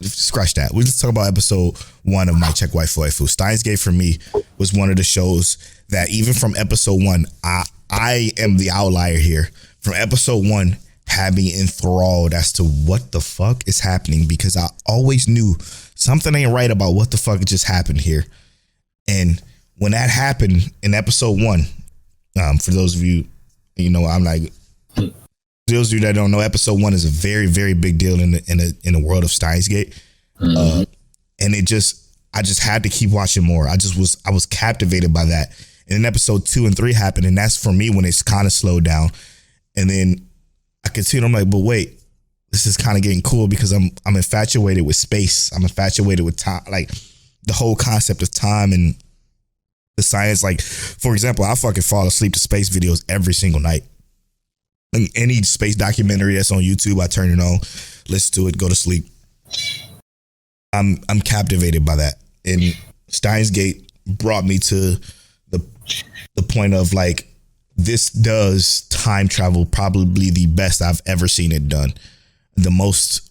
scratch that. We just talk about episode 1 of My Check Waifu. Steins Gate for me was one of the shows that even from episode 1, I am the outlier here. From episode 1, had me enthralled as to what the fuck is happening because I always knew something ain't right about what the fuck just happened here. And when that happened in episode 1, for those of you, those of you that don't know, episode 1 is a very, very big deal in the world of Steins Gate. And I just had to keep watching more. I was captivated by that. And then episode 2 and 3 happened, and that's for me when it's kind of slowed down. And then I continued. I'm like, but wait, this is kind of getting cool because I'm infatuated with space. I'm infatuated with time, like the whole concept of time and the science. Like, for example, I fucking fall asleep to space videos every single night. Like any space documentary that's on YouTube, I turn it on, listen to it, go to sleep. I'm captivated by that. And Steins Gate brought me to the point of like, this does time travel probably the best I've ever seen it done. The most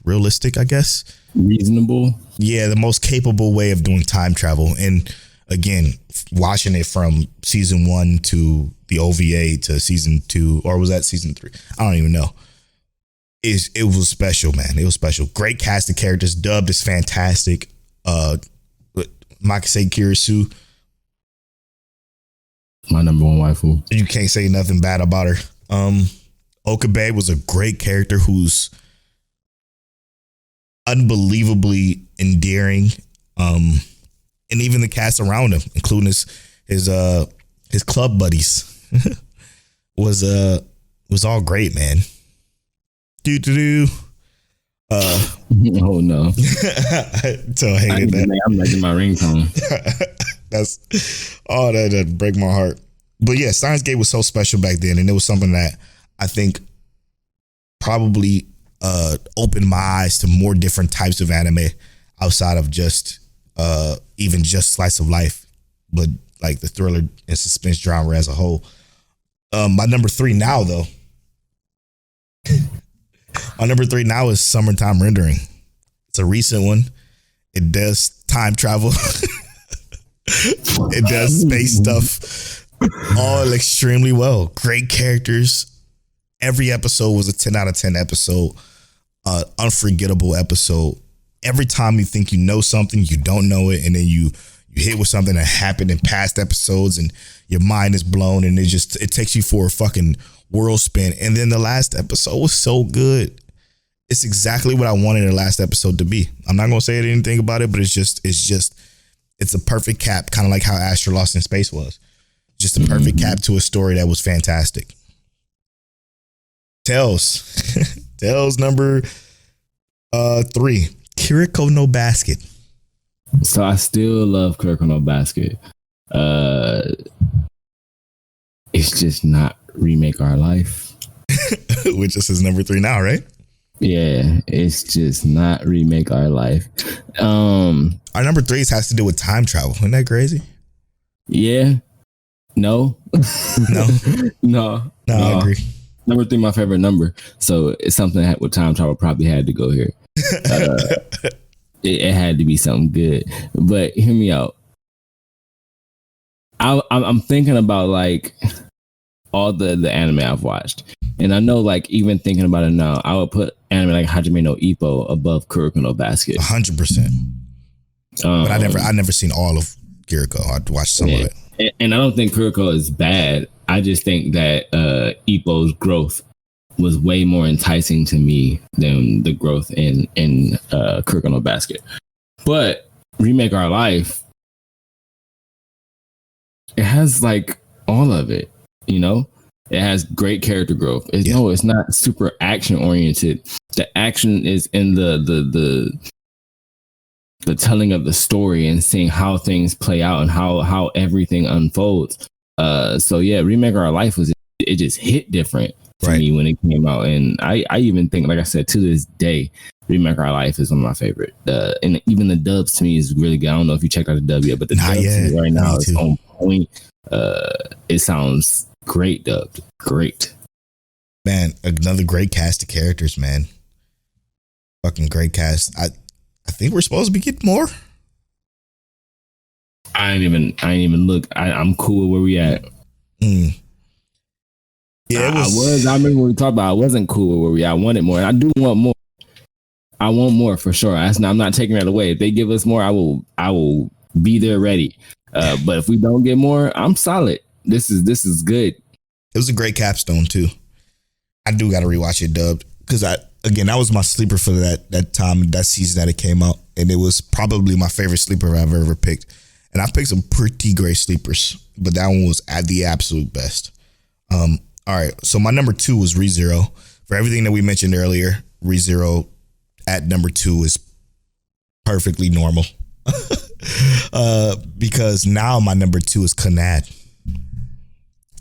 realistic, I guess. Reasonable. Yeah, the most capable way of doing time travel. And again, watching it from season 1 to the OVA to season 2, or was that season 3? I don't even know. It was special, man. It was special. Great cast of characters. Dubbed is fantastic. Makise Kirisu, my number 1 waifu. You can't say nothing bad about her. Okabe was a great character who's unbelievably endearing. And even the cast around him, including his club buddies, was all great, man. Oh no. So I hated that. I'm making my ringtone. That break my heart. But yeah, Steins Gate was so special back then, and it was something that I think probably opened my eyes to more different types of anime outside of just even just slice of life, but like the thriller and suspense genre as a whole. My number 3 now, though. My number 3 now is Summertime Rendering. It's a recent one. It does time travel. It does space stuff all extremely well. Great characters. Every episode was a 10 out of 10 episode. Unforgettable episode. Every time you think you know something, you don't know it, and then you hit with something that happened in past episodes, and your mind is blown, and it takes you for a fucking world spin. And then the last episode was so good. It's exactly what I wanted the last episode to be. I'm not gonna say anything about it, but it's a perfect cap, kind of like how Astra Lost in Space was. Just a perfect cap to a story that was fantastic. Tails number 3, Kiriko no Basket. So I still love Kuroko no Basket. It's just not Remake Our Life. Which is his number 3 now, right? Yeah, it's just not Remake Our Life. Our number 3 has to do with time travel. Isn't that crazy? Yeah. No. No, I agree. Number 3, my favorite number. So it's something that with time travel probably had to go here. It had to be something good. But hear me out. I'm thinking about like all the anime I've watched. And I know, like, even thinking about it now, I would put anime like Hajime no Ippo above Kuroko no Basket. 100%. But I never seen all of Kiriko. I watched some of it. And I don't think Kuroko is bad. I just think that Ippo's growth was way more enticing to me than the growth in Kuroko no Basket. But Remake Our Life, it has like all of it, you know? It has great character growth. No, it's not super action oriented. The action is in the telling of the story and seeing how things play out and how everything unfolds. So yeah, Remake Our Life it just hit different to me when it came out. And I even think, like I said, to this day, Remake Our Life is one of my favorite. And even the dubs to me is really good. I don't know if you checked out the dub yet, but the dubs right now is on point. It sounds great dubbed. Great. Man, another great cast of characters, man. Fucking great cast. I think we're supposed to be getting more. I ain't even look. I'm cool with where we at. Yeah, I remember when we talked about I wasn't cool with where we at. I wanted more. And I do want more. I want more for sure. I'm not taking that away. If they give us more, I will be there ready. But if we don't get more, I'm solid. This is good. It was a great capstone too. I do got to rewatch it dubbed because that was my sleeper for that time, that season that it came out, and it was probably my favorite sleeper I've ever picked. And I've picked some pretty great sleepers, but that one was at the absolute best. All right, so my number 2 was ReZero. For everything that we mentioned earlier, ReZero at number 2 is perfectly normal. Because now my number 2 is Clannad.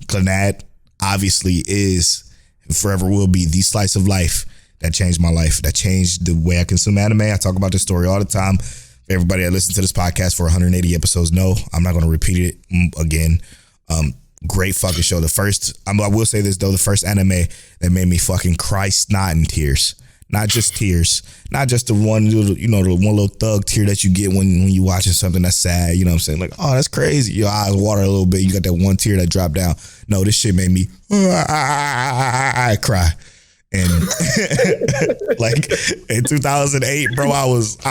Clannad obviously is and forever will be the slice of life that changed my life, that changed the way I consume anime. I talk about this story all the time. For everybody that listens to this podcast for 180 episodes, no, I'm not going to repeat it again. Great fucking show. I will say this though, the first anime that made me fucking cry snot in tears. Not just tears, not just the one little, the one little thug tear that you get when you watching something that's sad. You know what I'm saying? Like, oh, that's crazy. Your eyes water a little bit. You got that one tear that dropped down. No, this shit made me cry. And like in 2008, bro, I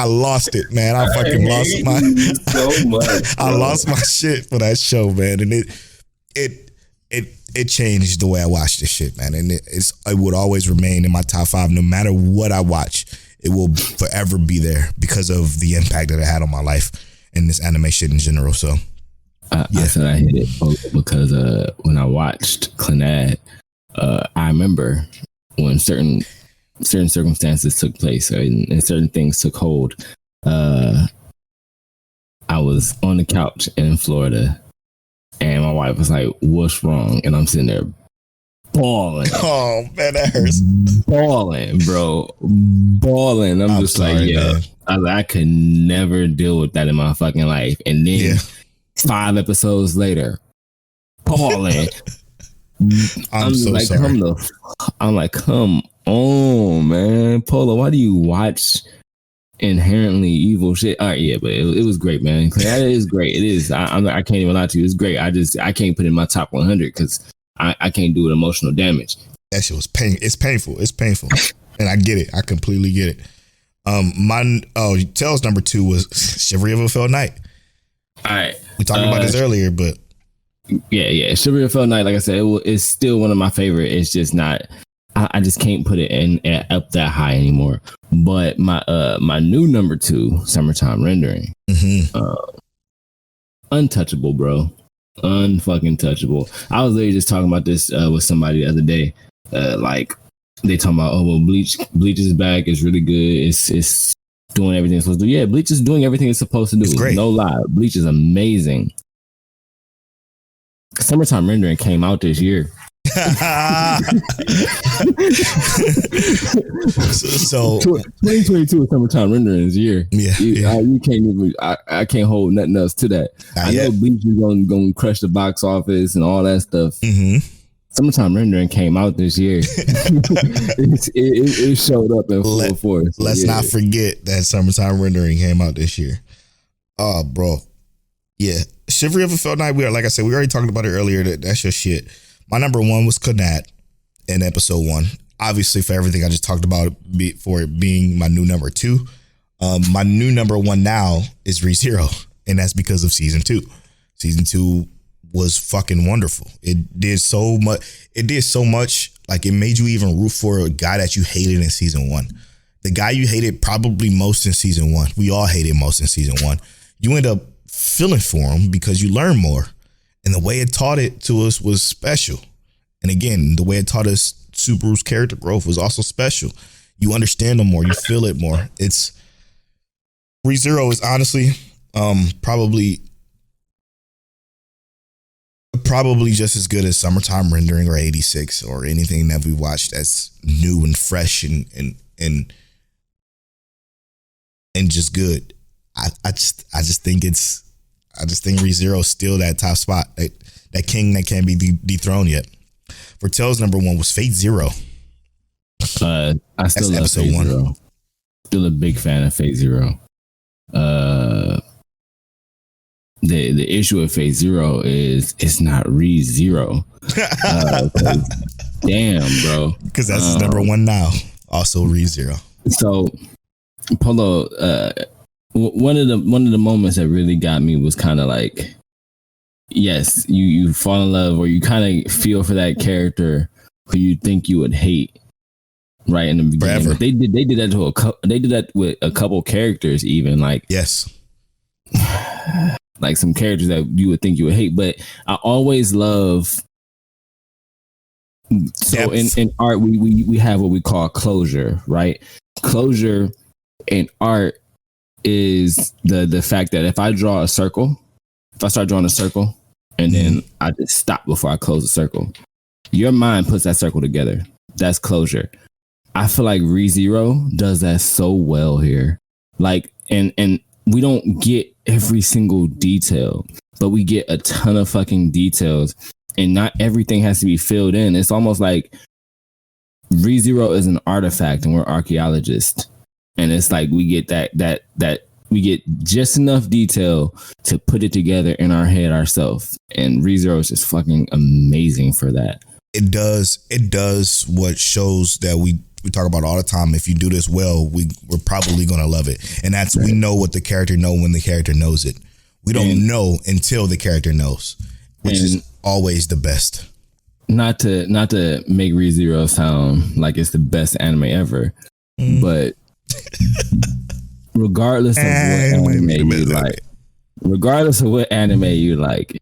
lost it, man. I fucking lost I lost my shit for that show, man. And it changed the way I watch this shit, man. And it would always remain in my top 5 no matter what I watch. It will forever be there because of the impact that it had on my life and this anime shit in general. So I said I hit it because when I watched Clannad, I remember when certain circumstances took place and certain things took hold. I was on the couch in Florida, and my wife was like, "What's wrong?" And I'm sitting there balling. Oh man, that hurts. Balling, bro. Balling. I'm just sorry, like, yeah. man. I could never deal with that in my fucking life. And then 5 episodes later, balling. I'm so like, sorry. I'm like, come on, man. Polo, why do you watch inherently evil shit? All right, yeah, but it was great, man. That is great. It is. I can't even lie to you. It's great. I can't put it in my top 100 because I can't do it emotional damage. That shit was pain. It's painful. It's painful, and I get it. I completely get it. Tails number 2 was Chivalry of a Fell Knight. All right, we talked about this earlier, but yeah. Chivalry of a Fell Knight, like I said, it's still one of my favorite. It's just not. I just can't put it in up that high anymore. But my new number 2, Summertime Rendering, untouchable, bro. Unfucking touchable. I was literally just talking about this with somebody the other day. Like they talking about, oh well, Bleach is back. It's really good. It's doing everything it's supposed to do. Yeah, Bleach is doing everything it's supposed to do. It's great. No lie, Bleach is amazing. Summertime Rendering came out this year. So 2022 Summertime Rendering's year. You can't even. I can't hold nothing else to that. I know Bleach is going to crush the box office and all that stuff. Summertime Rendering came out this year. it showed up in full force. Let's not forget that Summertime Rendering came out this year. Oh, bro. Yeah. Chivalry of a Fell Knight, like I said, we already talked about it earlier. That's your shit. My number 1 was Kunat in episode 1. Obviously, for everything I just talked about, for it being my new number 2. My new number 1 now is ReZero, and that's because of season 2. Season 2 was fucking wonderful. It did so much. Like, it made you even root for a guy that you hated in season 1. The guy you hated probably most in season 1. We all hated most in season 1. You end up feeling for him because you learn more. And the way it taught it to us was special. And again, the way it taught us Subaru's character growth was also special. You understand him more. You feel it more. ReZero is honestly probably just as good as Summertime Rendering or 86 or anything that we watched that's new and fresh and just good. I just think ReZero is still that top spot, that king that can't be dethroned yet. For Tails, number 1 was Fate Zero. I still love Fate Zero. Still a big fan of Fate Zero. The issue with Fate Zero is it's not ReZero. Damn, bro. Because that's his number 1 now. Also ReZero. So, Polo, one of the moments that really got me was kind of like, yes, you fall in love or you kind of feel for that character who you think you would hate right in the beginning. Forever. But they did that they did that with a couple characters, even like yes, like some characters that you would think you would hate. But I always love. So in art, we have what we call closure, right? Closure in art is the fact that if I start drawing a circle and then I just stop before I close the circle, your mind puts that circle together. That's closure. I feel like ReZero does that so well here. Like, and we don't get every single detail, but we get a ton of fucking details, and not everything has to be filled in. It's almost like ReZero is an artifact and we're archaeologists. And it's like we get that we get just enough detail to put it together in our head ourselves. And ReZero is just fucking amazing for that. It does what shows that we talk about all the time. If you do this well, we're probably going to love it. And that's, right. We know what the character know when the character knows it. We don't know until the character knows, which is always the best. Not to make ReZero sound like it's the best anime ever, but regardless of what anime you like,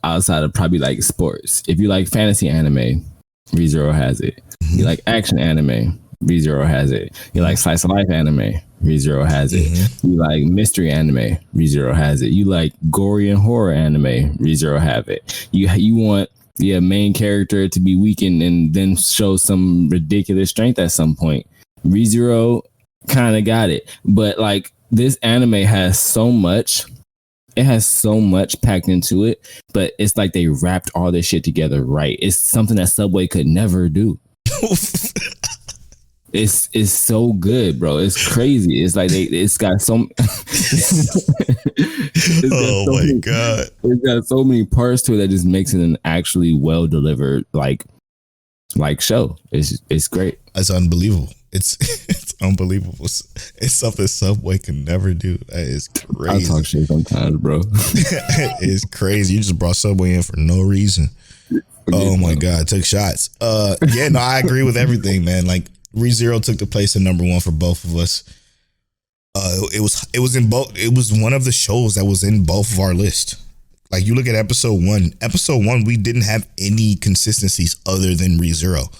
outside of probably like sports, if you like fantasy anime, ReZero has it. You like action anime, ReZero has it. You like slice of life anime, ReZero has it. You like mystery anime, ReZero has it. You like gory and horror anime, ReZero have it. You want main character to be weakened and then show some ridiculous strength at some point. ReZero kind of got it, but like this anime has so much. It has so much packed into it, but it's like they wrapped all this shit together right. It's something that Subway could never do. It's so good, bro. It's crazy. It's like it's got so God. It's got so many parts to it that just makes it an actually well delivered like show. It's great. It's unbelievable. It's unbelievable. It's something Subway can never do. That is crazy. I talk shit sometimes, bro. It's crazy. You just brought Subway in for no reason. Oh my God, took shots. Yeah, no, I agree with everything, man. Like ReZero took the place of number one for both of us. It was in both. It was one of the shows that was in both of our list. Like you look at episode one. Episode one, we didn't have any consistencies other than ReZero.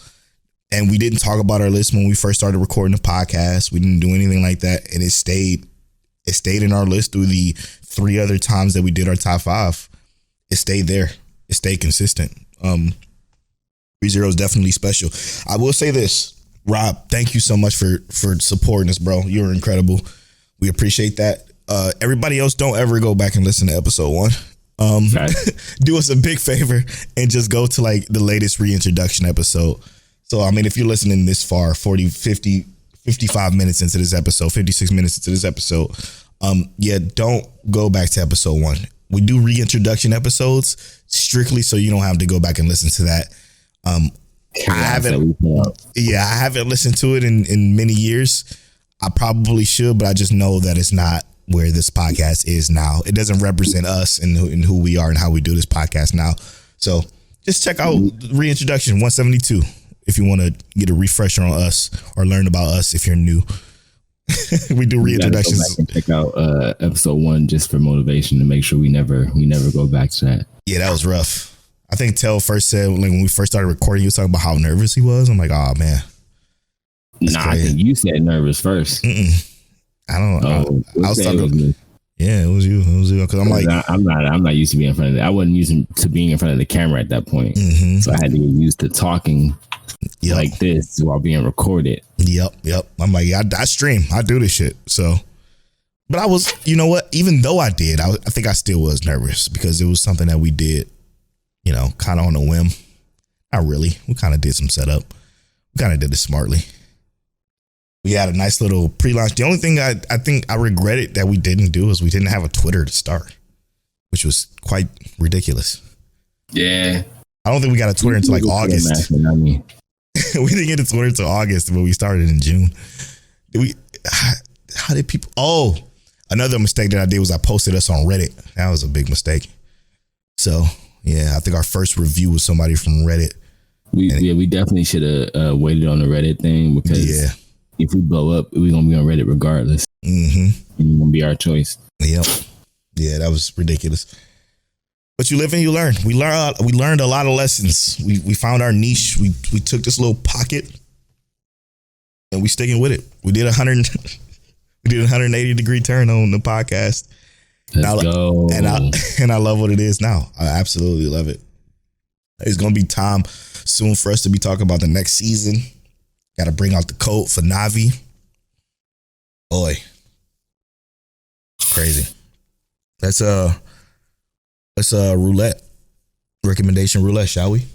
And we didn't talk about our list when we first started recording the podcast. We didn't do anything like that. And it stayed in our list through the 3 other times that we did our top 5. It stayed there. It stayed consistent. ReZero is definitely special. I will say this, Rob, thank you so much for supporting us, bro. You're incredible. We appreciate that. Everybody else, don't ever go back and listen to episode 1. Do us a big favor and just go to like the latest reintroduction episode. So, I mean, if you're listening this far, 40, 50, 55 minutes into this episode, 56 minutes into this episode, don't go back to episode 1. We do reintroduction episodes strictly so you don't have to go back and listen to that. I haven't listened to it in many years. I probably should, but I just know that it's not where this podcast is now. It doesn't represent us and who we are and how we do this podcast now. So just check out reintroduction 172. If you want to get a refresher on us or learn about us, if you're new, we do reintroductions. Go check out episode 1 just for motivation to make sure we never go back to that. Yeah, that was rough. I think Tell first said like when we first started recording, he was talking about how nervous he was. I'm like, oh man. Crazy. I think you said nervous first. I don't know. I was talking. Yeah, it was you. Because I'm like, I'm not used to being in front of that. I wasn't used to being in front of the camera at that point. So I had to get used to talking like this while being recorded. Yep. I'm like, I stream. I do this shit. So, but I was, you know what? Even though I did, I think I still was nervous because it was something that we did, you know, kind of on a whim. Not really. We kind of did some setup. We kind of did it smartly. We had a nice little pre-launch. The only thing I think I regretted that we didn't do is we didn't have a Twitter to start, which was quite ridiculous. Yeah. I don't think we got a Twitter until like August. We didn't get a Twitter until August, but we started in June. How did people? Oh, another mistake that I did was I posted us on Reddit. That was a big mistake. So yeah, I think our first review was somebody from Reddit. We definitely should have waited on the Reddit thing because if we blow up, we're gonna be on Reddit regardless. It's gonna be our choice. Yep. Yeah, that was ridiculous. But you live and you learn. We learned a lot of lessons. We found our niche. We took this little pocket and we sticking with it. We did 180 degree turn on the podcast. Let's go. And I love what it is now. I absolutely love it. It's gonna be time soon for us to be talking about the next season. Got to bring out the code for Navi. Boy, crazy. Let's roulette recommendation roulette, shall we?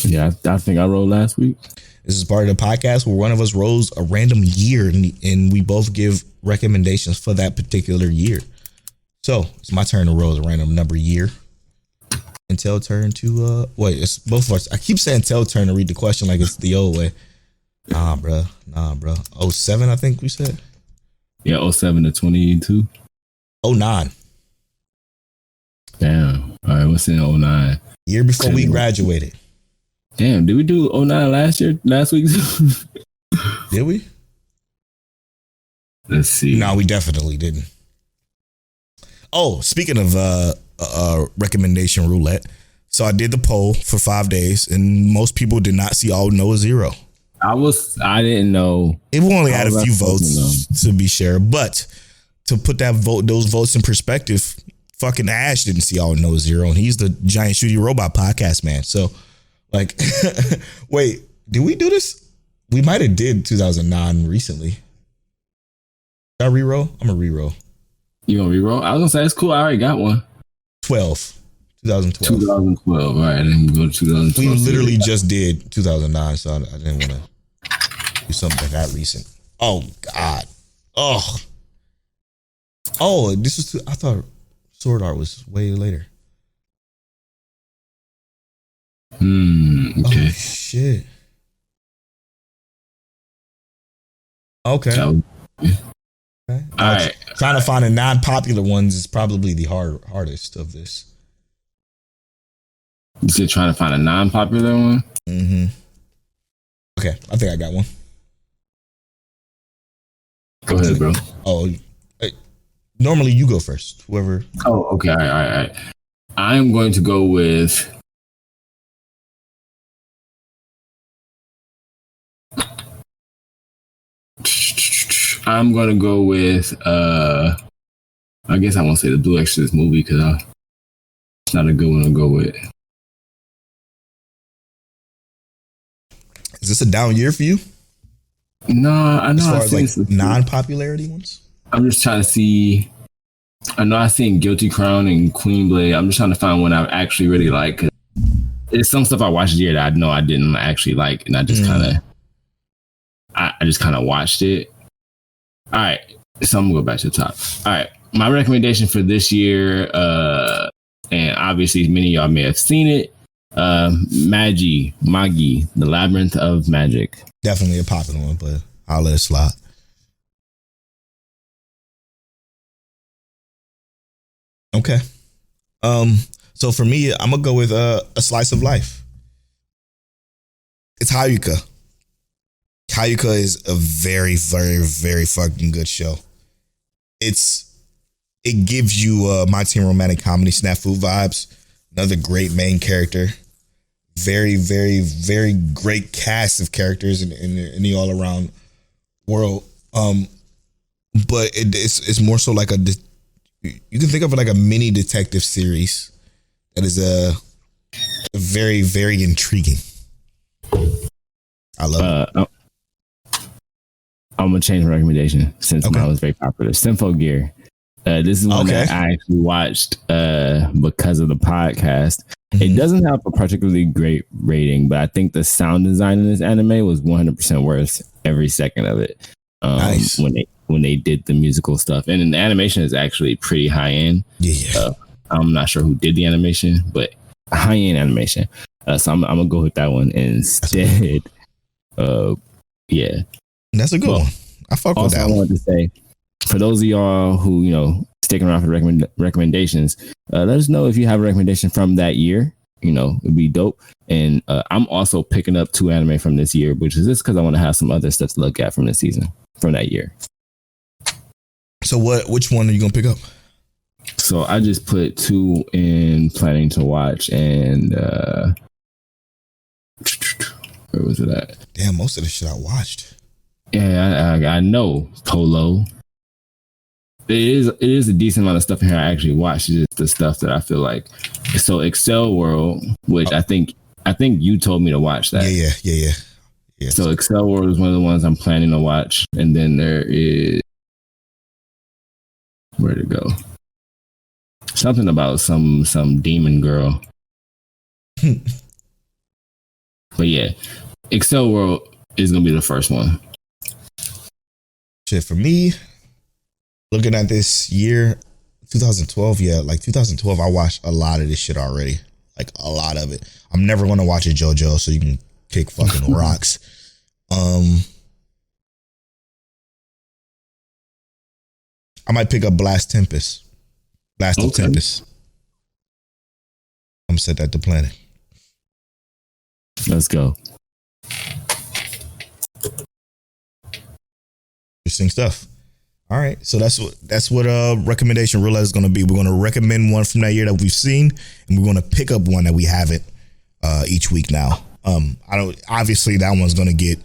Yeah, I think I rolled last week. This is part of the podcast where one of us rolls a random year and we both give recommendations for that particular year. So it's my turn to roll a random number year. And tell turn to it's both of us. I keep saying tell turn to read the question like it's the old way. Nah, bro. 07, I think we said. Yeah, 07 to 22. 09. Damn. All right, what's in 09? Year before we graduated. Damn, did we do 09 last week? Did we? Let's see. No, we definitely didn't. Oh, speaking of recommendation roulette. So I did the poll for 5 days and most people did not see All Know Zero. I didn't know. It only had a few votes to be shared, but to put those votes in perspective, fucking Ash didn't see all No Zero, and he's the giant shooty robot podcast man. So, like, wait, did we do this? We might have did 2009 recently. Should I reroll? I'm gonna reroll. You gonna reroll? I was gonna say it's cool. I already got one. 2012. 2012. All right, then go to 2012. We literally just did 2009, so I didn't want to do something that recent. Oh God. Oh, this was. I thought Sword Art was way later. Okay. Oh shit. Okay. Okay. All right. Trying to find the non-popular ones is probably the hardest of this. You said trying to find a non-popular one? Mm-hmm. Okay, I think I got one. Go ahead, bro. Oh, normally you go first. Whoever. Oh, okay. All right. I'm going to go with. I'm going to go with. I guess I won't say the Blue Exorcist movie because it's not a good one to go with. Is this a down year for you? No, I know. As far as like non-popularity ones? I'm just trying to see. I know I've seen Guilty Crown and Queen Blade. I'm just trying to find one I actually really like. 'Cause there's some stuff I watched here that I know I didn't actually like, and I just I just kind of watched it. All right, so I'm gonna go back to the top. All right, my recommendation for this year, and obviously many of y'all may have seen it. Magi, The Labyrinth of Magic. Definitely a popular one, but I'll let it slide. Okay. So for me, I'm gonna go with A Slice of Life. It's Hayuka. Hayuka is a very, very, very fucking good show. It gives you My Teen Romantic Comedy Snafu vibes. Another great main character. Very, very, very great cast of characters in the all around world. But it's more so like you can think of it like a mini detective series that is very, very intriguing. I love it. I'm gonna change my recommendation since mine was very popular. Sympho Gear. This is one that I actually watched because of the podcast. Mm-hmm. It doesn't have a particularly great rating, but I think the sound design in this anime was 100% worth every second of it. Nice. When they did the musical stuff, and the animation is actually pretty high end. Yeah. I'm not sure who did the animation, but high end animation. So I'm gonna go with that one instead. Yeah. That's a good one. I fuck with that one. I wanted to say, for those of y'all who, sticking around for recommendations, let us know if you have a recommendation from that year. It'd be dope. And I'm also picking up 2 anime from this year, which is just because I want to have some other stuff to look at from this season, from that year. So which one are you going to pick up? So I just put 2 in planning to watch, and where was it at? Damn, most of the shit I watched. Yeah, I know, Polo. It is a decent amount of stuff in here I actually watched. It's just the stuff that I feel like. So Excel World, which I think you told me to watch that. Yeah. So Excel World is one of the ones I'm planning to watch, and then there is where to go. Something about some demon girl. But yeah, Excel World is gonna be the first one. Shit, for me, looking at this year, 2012, 2012, I watched a lot of this shit already. Like, a lot of it. I'm never going to watch a JoJo, so you can kick fucking rocks. I might pick up Blast of Tempest. I'm going to set that to planet. Let's go. Interesting stuff. All right, so that's what recommendation Real is going to be. We're going to recommend one from that year that we've seen, and we're going to pick up one that we haven't each week now. Obviously that one's going to get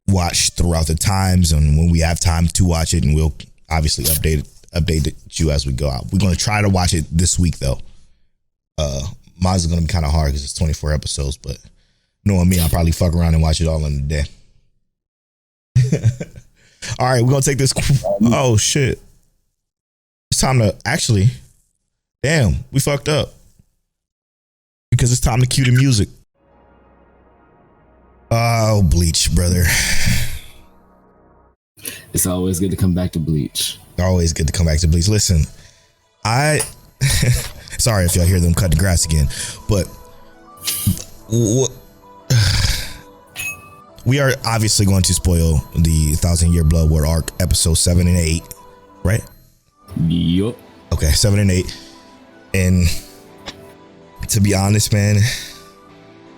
watched throughout the times, and when we have time to watch it, and we'll obviously update update you as we go out. We're going to try to watch it this week though. Mine's going to be kind of hard because it's 24 episodes, but knowing me, I'll probably fuck around and watch it all in a day. All right, we're going to take this. Oh shit. It's time to actually, damn, we fucked up because it's time to cue the music. Oh, Bleach, brother. It's always good to come back to Bleach. Always good to come back to Bleach. Listen, sorry if y'all hear them cut the grass again, but we are obviously going to spoil the 1,000-Year Blood War arc, episode 7 and 8, right? Yup. Okay, 7 and 8. And to be honest, man,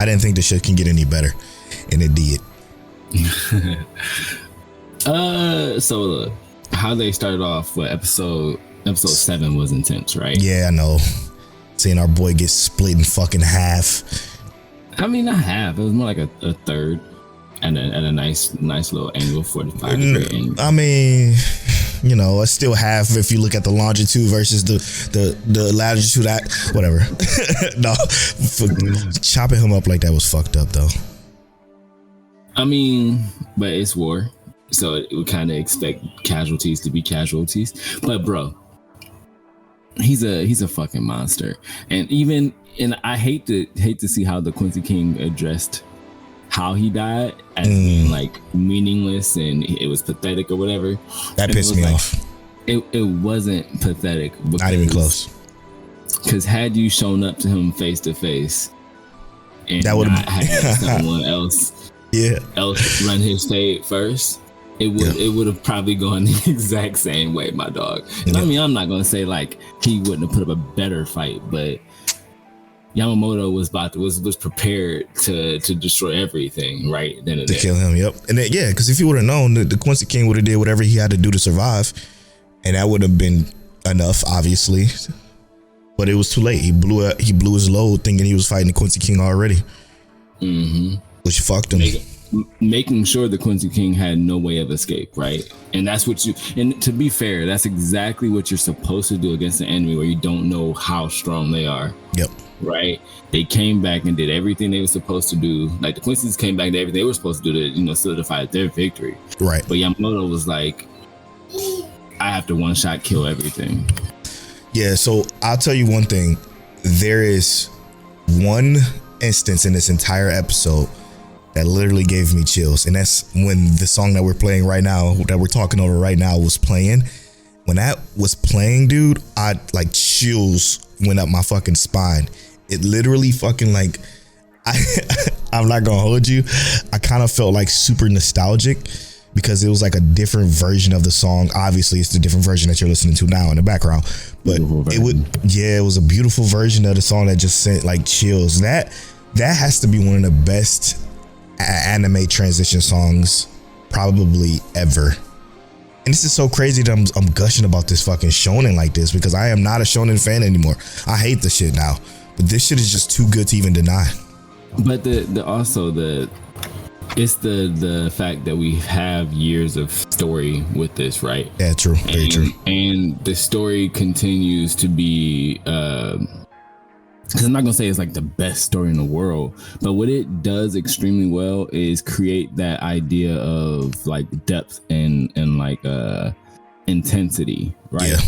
I didn't think this shit can get any better, and it did. So look, how they started off with episode 7 was intense, right? Yeah, I know. Seeing our boy get split in fucking half. I mean, not half. It was more like a third, and at a nice little angle, 45-degree angle. I mean, you know, it's still half if you look at the longitude versus the latitude. Whatever. No, chopping him up like that was fucked up, though. I mean, but it's war, so we kind of expect casualties to be casualties. But bro, he's a fucking monster, and I hate to see how the Quincy King addressed how he died as being like meaningless and it was pathetic or whatever. That pissed me off. It wasn't pathetic. Not even close. Because had you shown up to him face to face, and that would not had someone else run his fade first, it would have probably gone the exact same way, my dog. And I mean, I'm not gonna say like he wouldn't have put up a better fight, but Yamamoto was prepared to destroy everything right then and there. To kill him, yep. And then, yeah, because if he would have known, the Quincy King would have did whatever he had to do to survive, and that would have been enough, obviously. But it was too late. He blew his load thinking he was fighting the Quincy King already, which fucked him. Making sure the Quincy King had no way of escape, right? And that's what and to be fair, that's exactly what you're supposed to do against an enemy where you don't know how strong they are. Yep. Right? They came back and did everything they were supposed to do. Like the Quincy's came back and did everything they were supposed to do to, solidify their victory. Right. But Yamamoto was like, I have to one shot kill everything. Yeah, so I'll tell you one thing. There is one instance in this entire episode that literally gave me chills, and that's when the song that we're playing right now, that we're talking over right now, was playing. When that was playing, dude, I like chills went up my fucking spine. It literally fucking like, I'm not gonna hold you, I kind of felt like super nostalgic because it was like a different version of the song. Obviously it's the different version that you're listening to now in the background, but it was a beautiful version of the song that just sent like chills. That has to be one of the best anime transition songs probably ever. And this is so crazy that I'm gushing about this fucking shonen like this because I am not a shonen fan anymore. I hate the shit now, but this shit is just too good to even deny. But it's the fact that we have years of story with this, right? Yeah, true. Very true. And the story continues to be because I'm not gonna say it's like the best story in the world, but what it does extremely well is create that idea of like depth and like intensity, right? Yeah.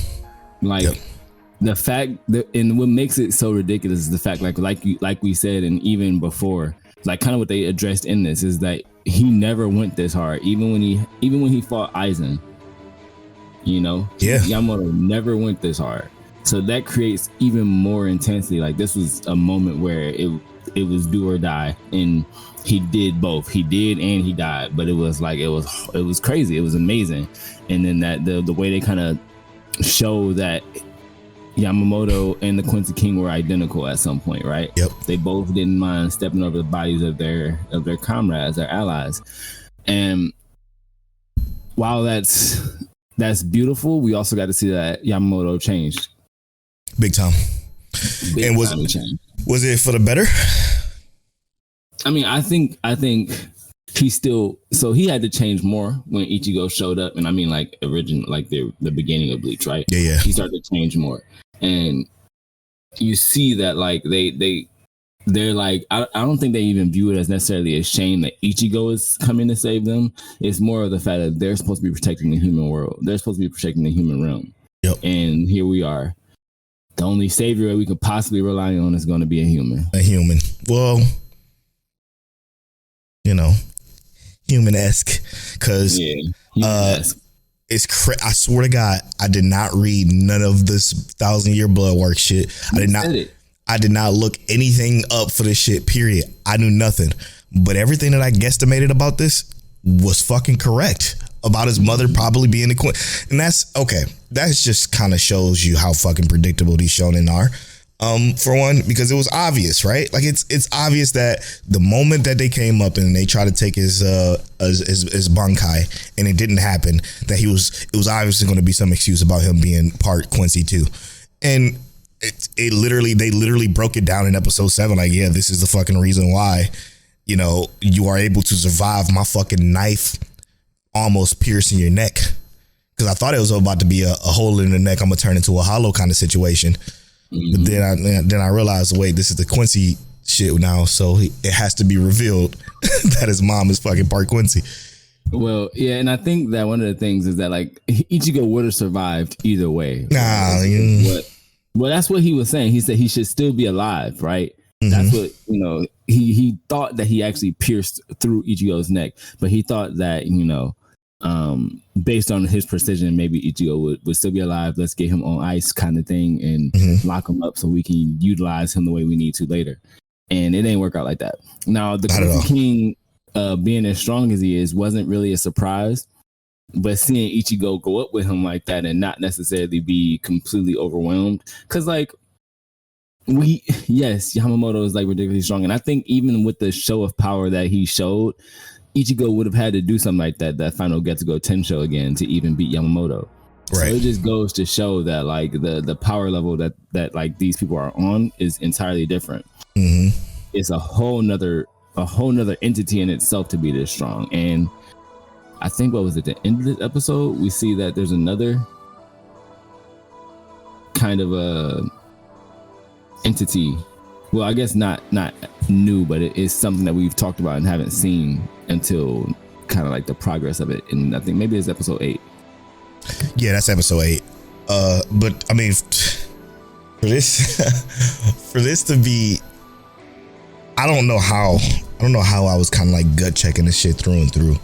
Like the fact that, and what makes it so ridiculous is the fact like we said, and even before, like kind of what they addressed in this is that he never went this hard, even when he fought Aizen. Yamamoto never went this hard. So that creates even more intensity. Like this was a moment where it was do or die, and he did both. He did and he died, but it was like it was crazy. It was amazing. And then that the way they kind of show that Yamamoto and the Quincy King were identical at some point, right? Yep. They both didn't mind stepping over the bodies of their comrades, their allies. And while that's beautiful, we also got to see that Yamamoto changed. Big time. And was it for the better? I mean, I think he still, so he had to change more when Ichigo showed up, and I mean like original, like the beginning of Bleach, right? Yeah. He started to change more, and you see that like they're like, I don't think they even view it as necessarily a shame that Ichigo is coming to save them. It's more of the fact that they're supposed to be protecting the human world. They're supposed to be protecting the human realm. Yep. And here we are. The only savior we could possibly rely on is going to be a human. A human. Well, you know, human-esque. Because I swear to God, I did not read none of this 1,000-year blood work shit. I did not look anything up for this shit, period. I knew nothing. But everything that I guesstimated about this was fucking correct. About his mother probably being the queen. And that's okay. That just kind of shows you how fucking predictable these shonen are. For one, because it was obvious, right? Like it's obvious that the moment that they came up and they tried to take his Bankai and it didn't happen, that it was obviously going to be some excuse about him being part Quincy too. And they literally broke it down in episode 7. Like, yeah, this is the fucking reason why, you know, you are able to survive my fucking knife almost piercing your neck. Because I thought it was about to be a hole in the neck. I'm gonna turn into a hollow kind of situation. But then I realized, wait, this is the Quincy shit now. So it has to be revealed that his mom is fucking part Quincy. Well, yeah, and I think that one of the things is that like Ichigo would have survived either way. Well, that's what he was saying. He said he should still be alive, right? Mm-hmm. That's what, you know, he thought that he actually pierced through Ichigo's neck, but he thought that, you know, based on his precision, maybe Ichigo would still be alive. Let's get him on ice kind of thing and lock him up so we can utilize him the way we need to later. And it didn't work out like that. Now, the Quincy King being as strong as he is wasn't really a surprise. But seeing Ichigo go up with him like that and not necessarily be completely overwhelmed, because like Yamamoto is like ridiculously strong, and I think even with the show of power that he showed, Ichigo would have had to do something like that final Get to Go 10 show again to even beat Yamamoto. Right. So it just goes to show that like the power level that like these people are on is entirely different. Mm-hmm. It's a whole nother entity in itself to be this strong. And I think what was at the end of this episode, we see that there's another kind of a entity. Well, I guess not new, but it is something that we've talked about and haven't seen until kind of like the progress of it. And I think maybe it's episode 8. Yeah, that's episode 8. But I mean, for this to be, I don't know how I was kind of like gut checking this shit through and through.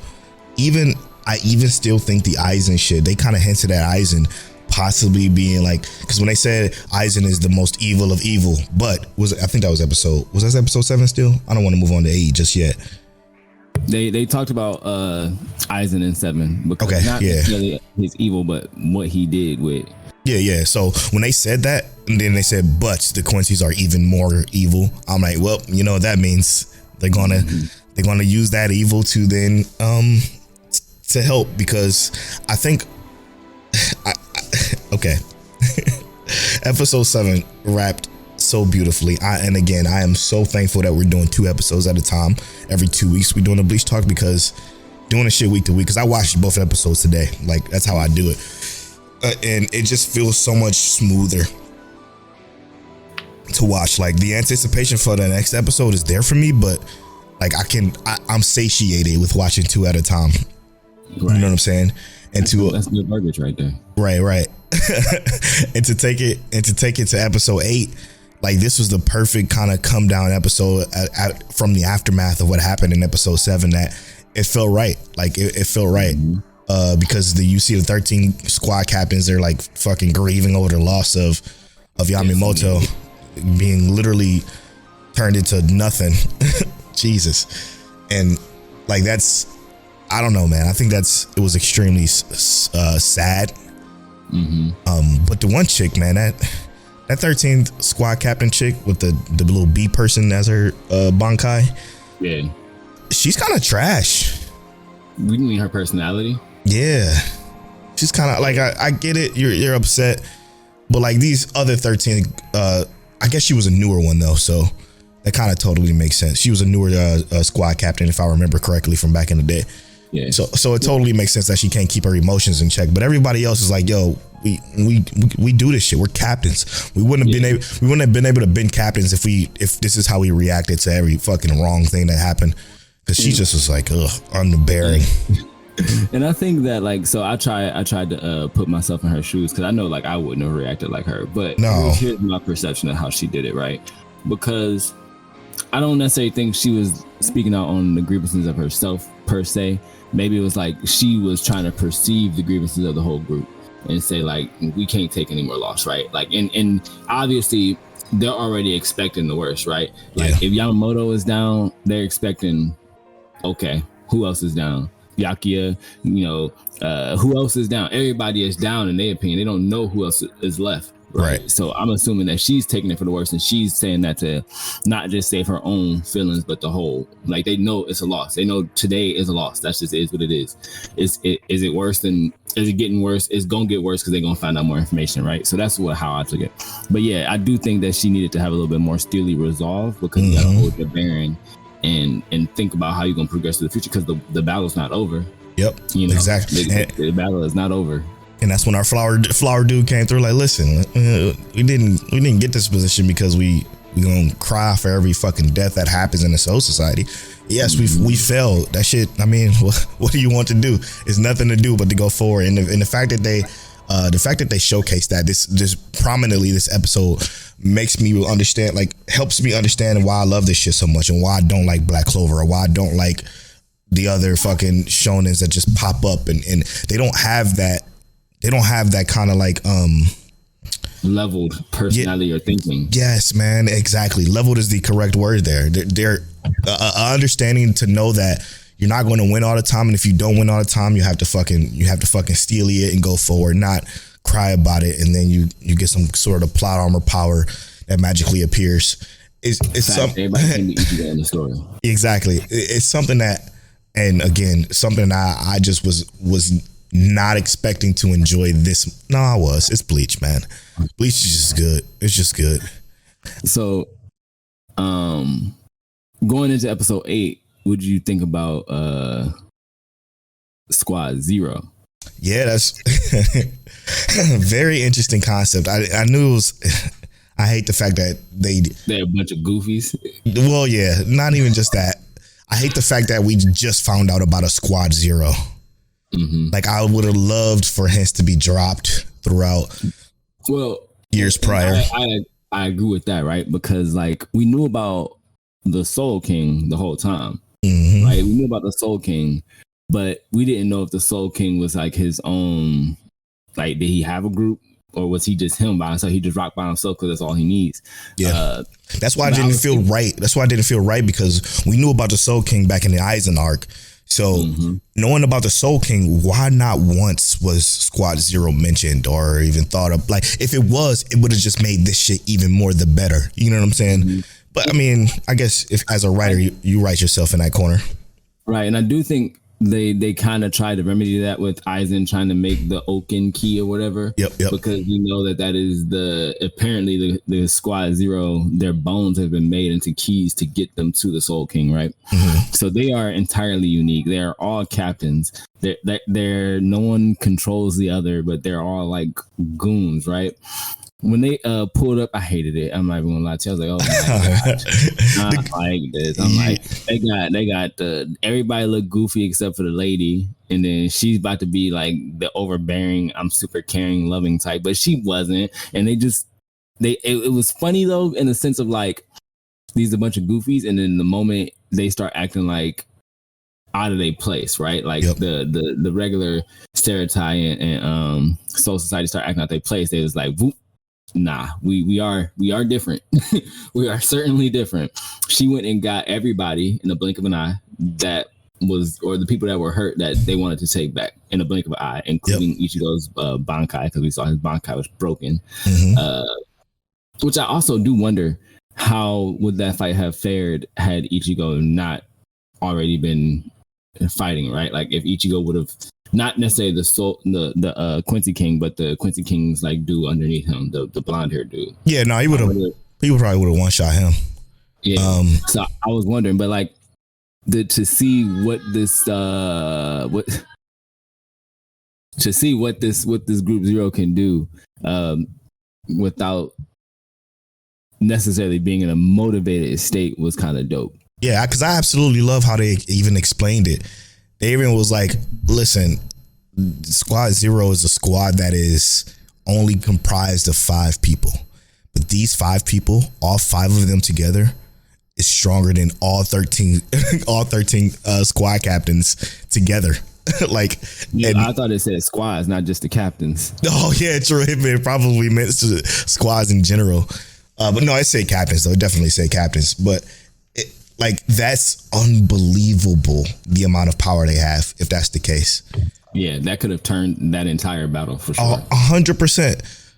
I even still think the Aizen shit, they kind of hinted at Aizen possibly being like, because when they said Aizen is the most evil of evil, but I think that was episode 7 still? I don't want to move on to 8 just yet. They talked about Aizen in 7 because not necessarily his evil, but what he did with. Yeah. So when they said that, and then they said, but the Quincy's are even more evil, I'm like, well, you know what that means. They're gonna use that evil to then to help, because I think okay. Episode 7 wrapped so beautifully. And again, I am so thankful that we're doing 2 episodes at a time. Every 2 weeks we're doing a Bleach Talk, because doing this shit week to week, because I watched both episodes today. Like, that's how I do it. And it just feels so much smoother to watch. Like, the anticipation for the next episode is there for me, but like I'm satiated with watching 2 at a time. Right. You know what I'm saying? And that's good verbiage right there. Right. and to take it to episode 8, like, this was the perfect kind of come down episode from the aftermath of what happened in episode 7, that it felt right. Like it felt right. Mm-hmm. Because you see the 13 squad captains, they're like fucking grieving over the loss of Yamamoto being literally turned into nothing. Jesus. And like, that's, I don't know, man. I think it was extremely sad. Mm-hmm. But the one chick, man, that 13th squad captain chick with the little bee person as her Bankai. Yeah. She's kind of trash. We mean her personality? Yeah. She's kind of like, I get it. You're upset. But like these other 13, I guess she was a newer one though. So That kind of totally makes sense. She was a newer squad captain, if I remember correctly, from back in the day. Yeah. So it totally makes sense that she can't keep her emotions in check. But everybody else is like, yo, we do this shit. We're captains. We wouldn't have been able to been captains if this is how we reacted to every fucking wrong thing that happened. Because she just was like, ugh, unbearing. And I think that like, so I tried to put myself in her shoes, because I know like I wouldn't have reacted like her. But here's my perception of how she did it, right? Because I don't necessarily think she was speaking out on the grievances of herself per se. Maybe it was like she was trying to perceive the grievances of the whole group and say like, we can't take any more loss, right? Like, and obviously they're already expecting the worst, right? Like if Yamamoto is down, they're expecting, okay, who else is down? Yakia, who else is down? Everybody is down in their opinion. They don't know who else is left. Right. So I'm assuming that she's taking it for the worst, and she's saying that to not just save her own feelings, but the whole. Like they know it's a loss. They know today is a loss. That's just is what it is. Is it worse than? Is it getting worse? It's gonna get worse because they're gonna find out more information, right? So that's how I took it. But yeah, I do think that she needed to have a little bit more steely resolve, because you gotta hold your bearing and think about how you're gonna progress to the future, because the battle's not over. Yep. Exactly. The battle is not over. And that's when our flower dude came through. Like, listen, we didn't get this position because we gonna cry for every fucking death that happens in the Soul Society. Yes, we failed. That shit. I mean, what do you want to do? It's nothing to do but to go forward. And the fact that they showcased that this prominently, this episode makes me understand, like helps me understand why I love this shit so much, and why I don't like Black Clover, or why I don't like the other fucking shonens that just pop up and they don't have that. They don't have that kind of like leveled personality or thinking. Yes, man, exactly. Leveled is the correct word there. They're understanding to know that you're not going to win all the time, and if you don't win all the time, you have to fucking steal it and go forward, not cry about it, and then you get some sort of plot armor power that magically appears. It's something. Everybody can be in the story. Exactly. It's something that, and again, something I just was not expecting to enjoy this. No, I was. It's Bleach, man. Bleach is just good. It's just good. So, going into episode 8, what did you think about Squad Zero? Yeah, that's a very interesting concept. I knew it was. I hate the fact that they're a bunch of goofies. Well, yeah, not even just that. I hate the fact that we just found out about a Squad Zero. Mm-hmm. Like I would have loved for hints to be dropped throughout. Well, years prior. I agree with that, right? Because like we knew about the Soul King the whole time, right? We knew about the Soul King, but we didn't know if the Soul King was like his own. Like, did he have a group, or was he just him by himself? He just rocked by himself because that's all he needs. Yeah, that's why I didn't feel right. That's why I didn't feel right, because we knew about the Soul King back in the Aizen arc. So knowing about the Soul King, why not once was Squad Zero mentioned or even thought of? Like, if it was, it would have just made this shit even more the better. You know what I'm saying? But I mean, I guess if as a writer, you write yourself in that corner. Right. And I do think they kind of tried to remedy that with Aizen trying to make the Oaken key or whatever. Yep. Because you know that is apparently the Squad Zero, their bones have been made into keys to get them to the Soul King, right? So they are entirely unique. They are all captains. They're no one controls the other, but they're all like goons, right? When they pulled up, I hated it. I'm not even gonna lie to you. I was like, oh my God, I like this. I'm like, they got everybody look goofy except for the lady, and then she's about to be like the overbearing, I'm super caring, loving type, but she wasn't. And it was funny though, in the sense of like, these are a bunch of goofies, and then the moment they start acting like out of their place, right? Like the regular Stereotype and Soul Society start acting out their place. They was like, whoop. Nah, we are different. We are certainly different. She went and got everybody in the blink of an eye that was, or the people that were hurt that they wanted to take back in the blink of an eye, including Ichigo's Bankai, because we saw his Bankai was broken. Which I also do wonder, how would that fight have fared had Ichigo not already been fighting, right? Like if Ichigo would have, not necessarily the Quincy King, but the Quincy King's like dude underneath him, the blonde haired dude. Yeah, no, he probably would have one shot him. Yeah. So I was wondering, but like to see what this Group Zero can do without necessarily being in a motivated state was kind of dope. Yeah, because I absolutely love how they even explained it. They even was like, listen, Squad Zero is a squad that is only comprised of 5 people. But these 5 people, all 5 of them together, is stronger than all 13 squad captains together. Like, yeah, I thought it said squads, not just the captains. Oh yeah, true. It probably meant squads in general. But no, it said captains though. It definitely said captains. But like, that's unbelievable, the amount of power they have, if that's the case. Yeah, that could have turned that entire battle for sure. 100%.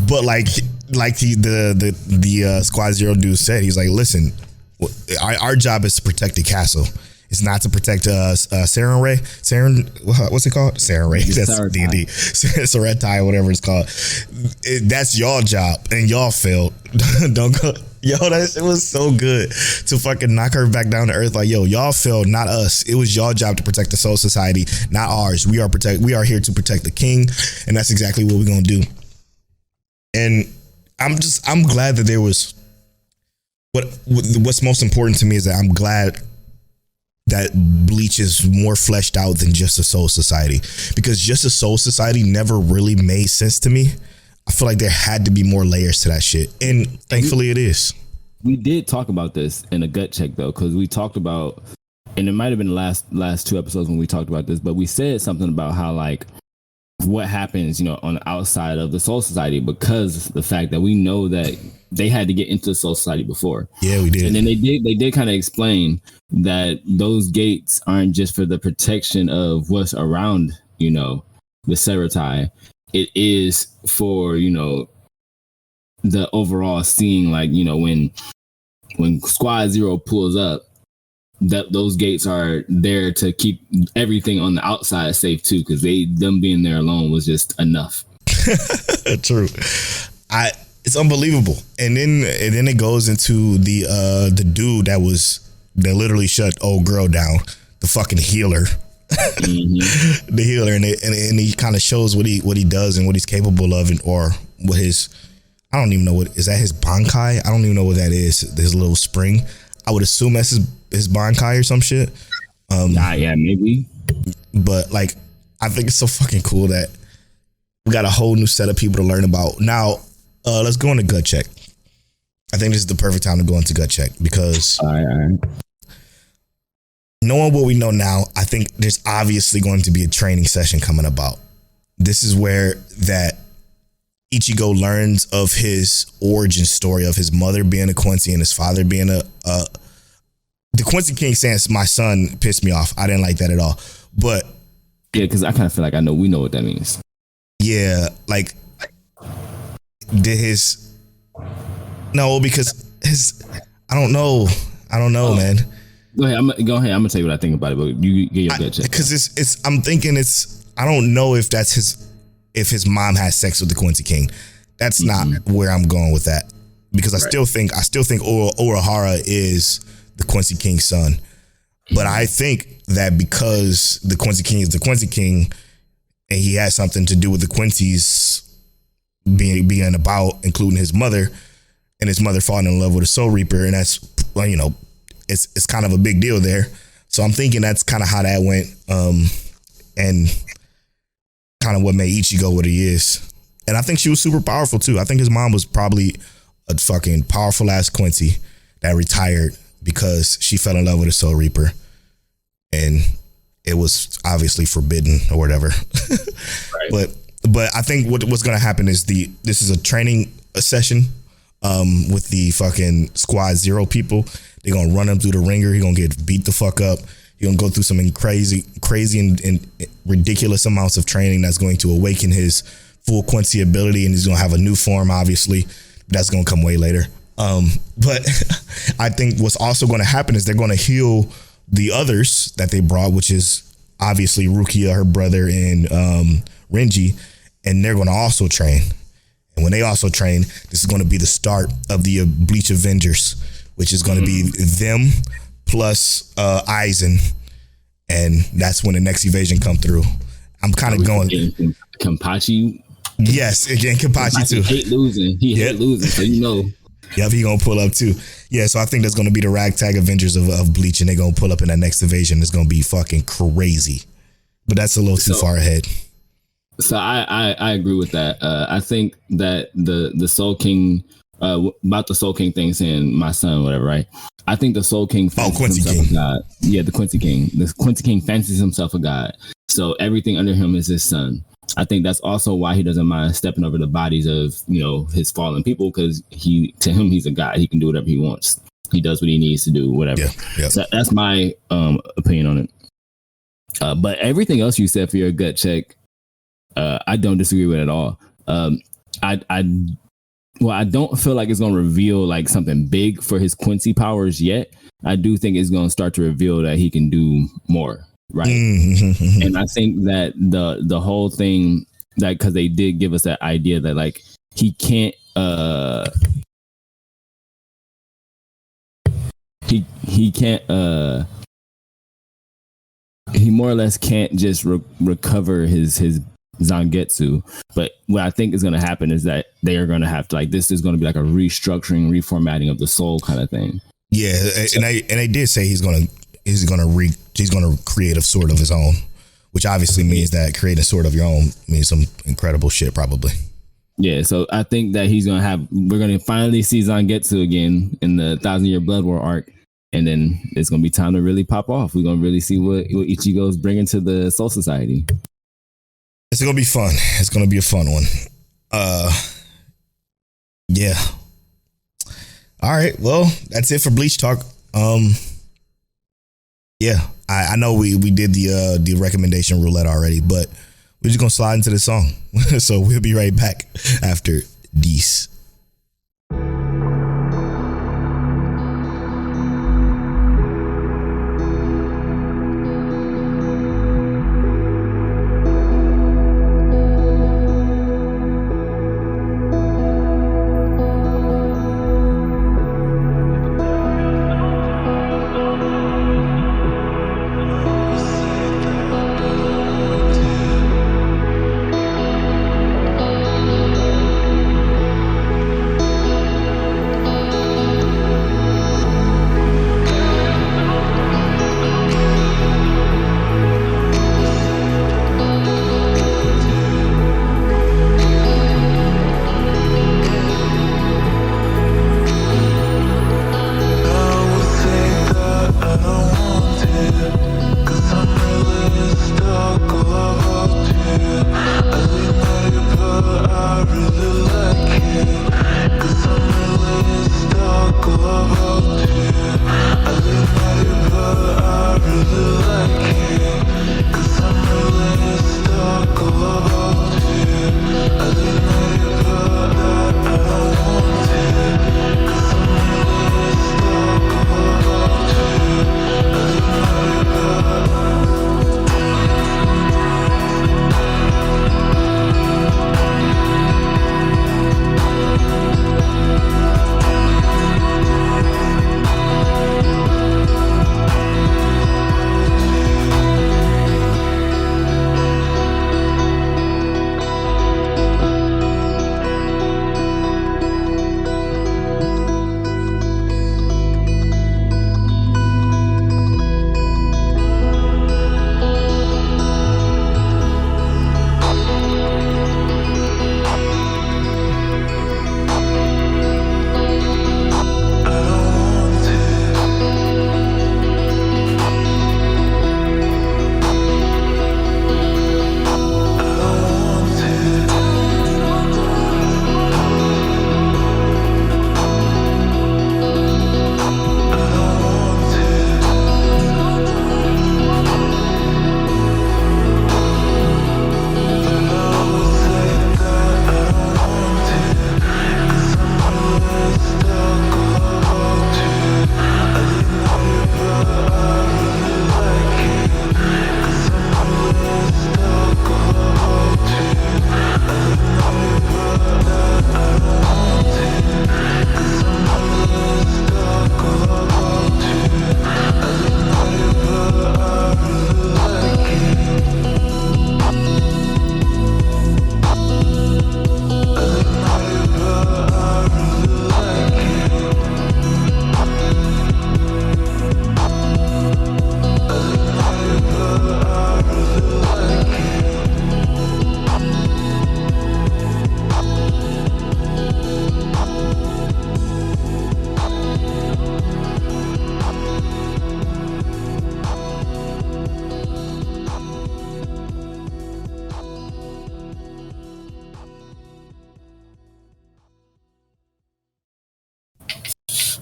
But like the Squad Zero dude said, he's like, listen, our job is to protect the castle. It's not to protect Saren Ray. What's it called? Saren Ray. That's D&D. Saretai, whatever it's called. That's y'all job, and y'all failed. Don't go. Yo, that shit was so good to fucking knock her back down to earth. Like, yo, y'all failed, not us. It was y'all job to protect the Soul Society, not ours. We are here to protect the king, and that's exactly what we're gonna do. And I'm glad that there was. What's most important to me is that I'm glad that Bleach is more fleshed out than just a Soul Society, because just a Soul Society never really made sense to me. I feel like there had to be more layers to that shit, and thankfully it is. We did talk about this in a gut check though, because we talked about, and it might have been the last 2 episodes when we talked about this, but we said something about how like what happens, on the outside of the Soul Society, because the fact that we know that they had to get into the Soul Society before. Yeah, we did. And then they did kind of explain that those gates aren't just for the protection of what's around, the Saretai. It is for, the overall seeing, like, when Squad Zero pulls up, that those gates are there to keep everything on the outside safe too, because them being there alone was just enough. True. It's unbelievable. And then it goes into the dude that literally shut old girl down, the fucking healer. Mm-hmm. The healer, and he kind of shows what he does and what he's capable of, or what his, I don't even know what is that, his Bankai? I don't even know what that is. His little spring. I would assume that's his Bankai or some shit. Yeah, maybe. But like, I think it's so fucking cool that we got a whole new set of people to learn about. Now, let's go into gut check. I think this is the perfect time to go into gut check, because all right. Knowing what we know now, I think there's obviously going to be a training session coming about. This is where that Ichigo learns of his origin story of his mother being a Quincy and his father being the Quincy King saying my son pissed me off. I didn't like that at all. But yeah, because I kind of feel like we know what that means. Yeah, like because I don't know, man. Go ahead. I'm gonna tell you what I think about it, but you get your gut check. Because I'm thinking I don't know if his mom has sex with the Quincy King. That's not where I'm going with that, because I still think Urahara is the Quincy King's son. But I think that because the Quincy King is the Quincy King, and he has something to do with the Quincy's being about, including his mother, and his mother falling in love with a Soul Reaper, and that's, it's kind of a big deal there. So I'm thinking that's kind of how that went, and kind of what made Ichigo what he is. And I think she was super powerful too. I think his mom was probably a fucking powerful ass Quincy that retired because she fell in love with a Soul Reaper, and it was obviously forbidden or whatever. Right. But I think what's gonna happen is this is a training session with the fucking Squad Zero people. They're gonna run him through the ringer. He's gonna get beat the fuck up. He's gonna go through some crazy and ridiculous amounts of training that's going to awaken his full Quincy ability, and he's gonna have a new form, obviously. That's gonna come way later. But I think what's also gonna happen is they're gonna heal the others that they brought, which is obviously Rukia, her brother, and Renji, and they're gonna also train. And when they also train, this is gonna be the start of the Bleach Avengers, which is going to be them plus Aizen, and that's when the next evasion come through. I'm kind of going Kenpachi. Yes, again, Kenpachi too. Hate losing. He hate losing, so you know. Yep, he gonna pull up too. Yeah, so I think that's gonna be the ragtag Avengers of Bleach, and they gonna pull up in that next evasion. It's gonna be fucking crazy, but that's a little too far ahead. So I agree with that. I think that the Soul King about the Soul King thing, saying my son, whatever, right? I think the Soul King fancies himself a god. Yeah, the Quincy King. The Quincy King fancies himself a god. So everything under him is his son. I think that's also why he doesn't mind stepping over the bodies of, his fallen people, because to him he's a god. He can do whatever he wants. He does what he needs to do, whatever. Yeah. So that's my opinion on it. But everything else you said for your gut check, I don't disagree with at all. I don't feel like it's going to reveal like something big for his Quincy powers yet. I do think it's going to start to reveal that he can do more. Right. And I think that the whole thing, that because they did give us that idea that like he can't he more or less can't just recover his Zangetsu. But what I think is going to happen is that they are going to have to, like, this is going to be like a restructuring, reformatting of the soul kind of thing. Yeah, and they did say he's gonna create a sword of his own, which obviously means that creating a sword of your own means some incredible shit, probably. Yeah, so I think that we're gonna finally see Zangetsu again in the 1,000-Year Blood War arc, and then it's gonna be time to really pop off. We're gonna really see what Ichigo's bringing to the Soul Society. It's gonna be fun. It's gonna be a fun one. Yeah. All right. Well, that's it for Bleach Talk. Yeah, I know we did the recommendation roulette already, but we're just gonna slide into the song. So we'll be right back after these.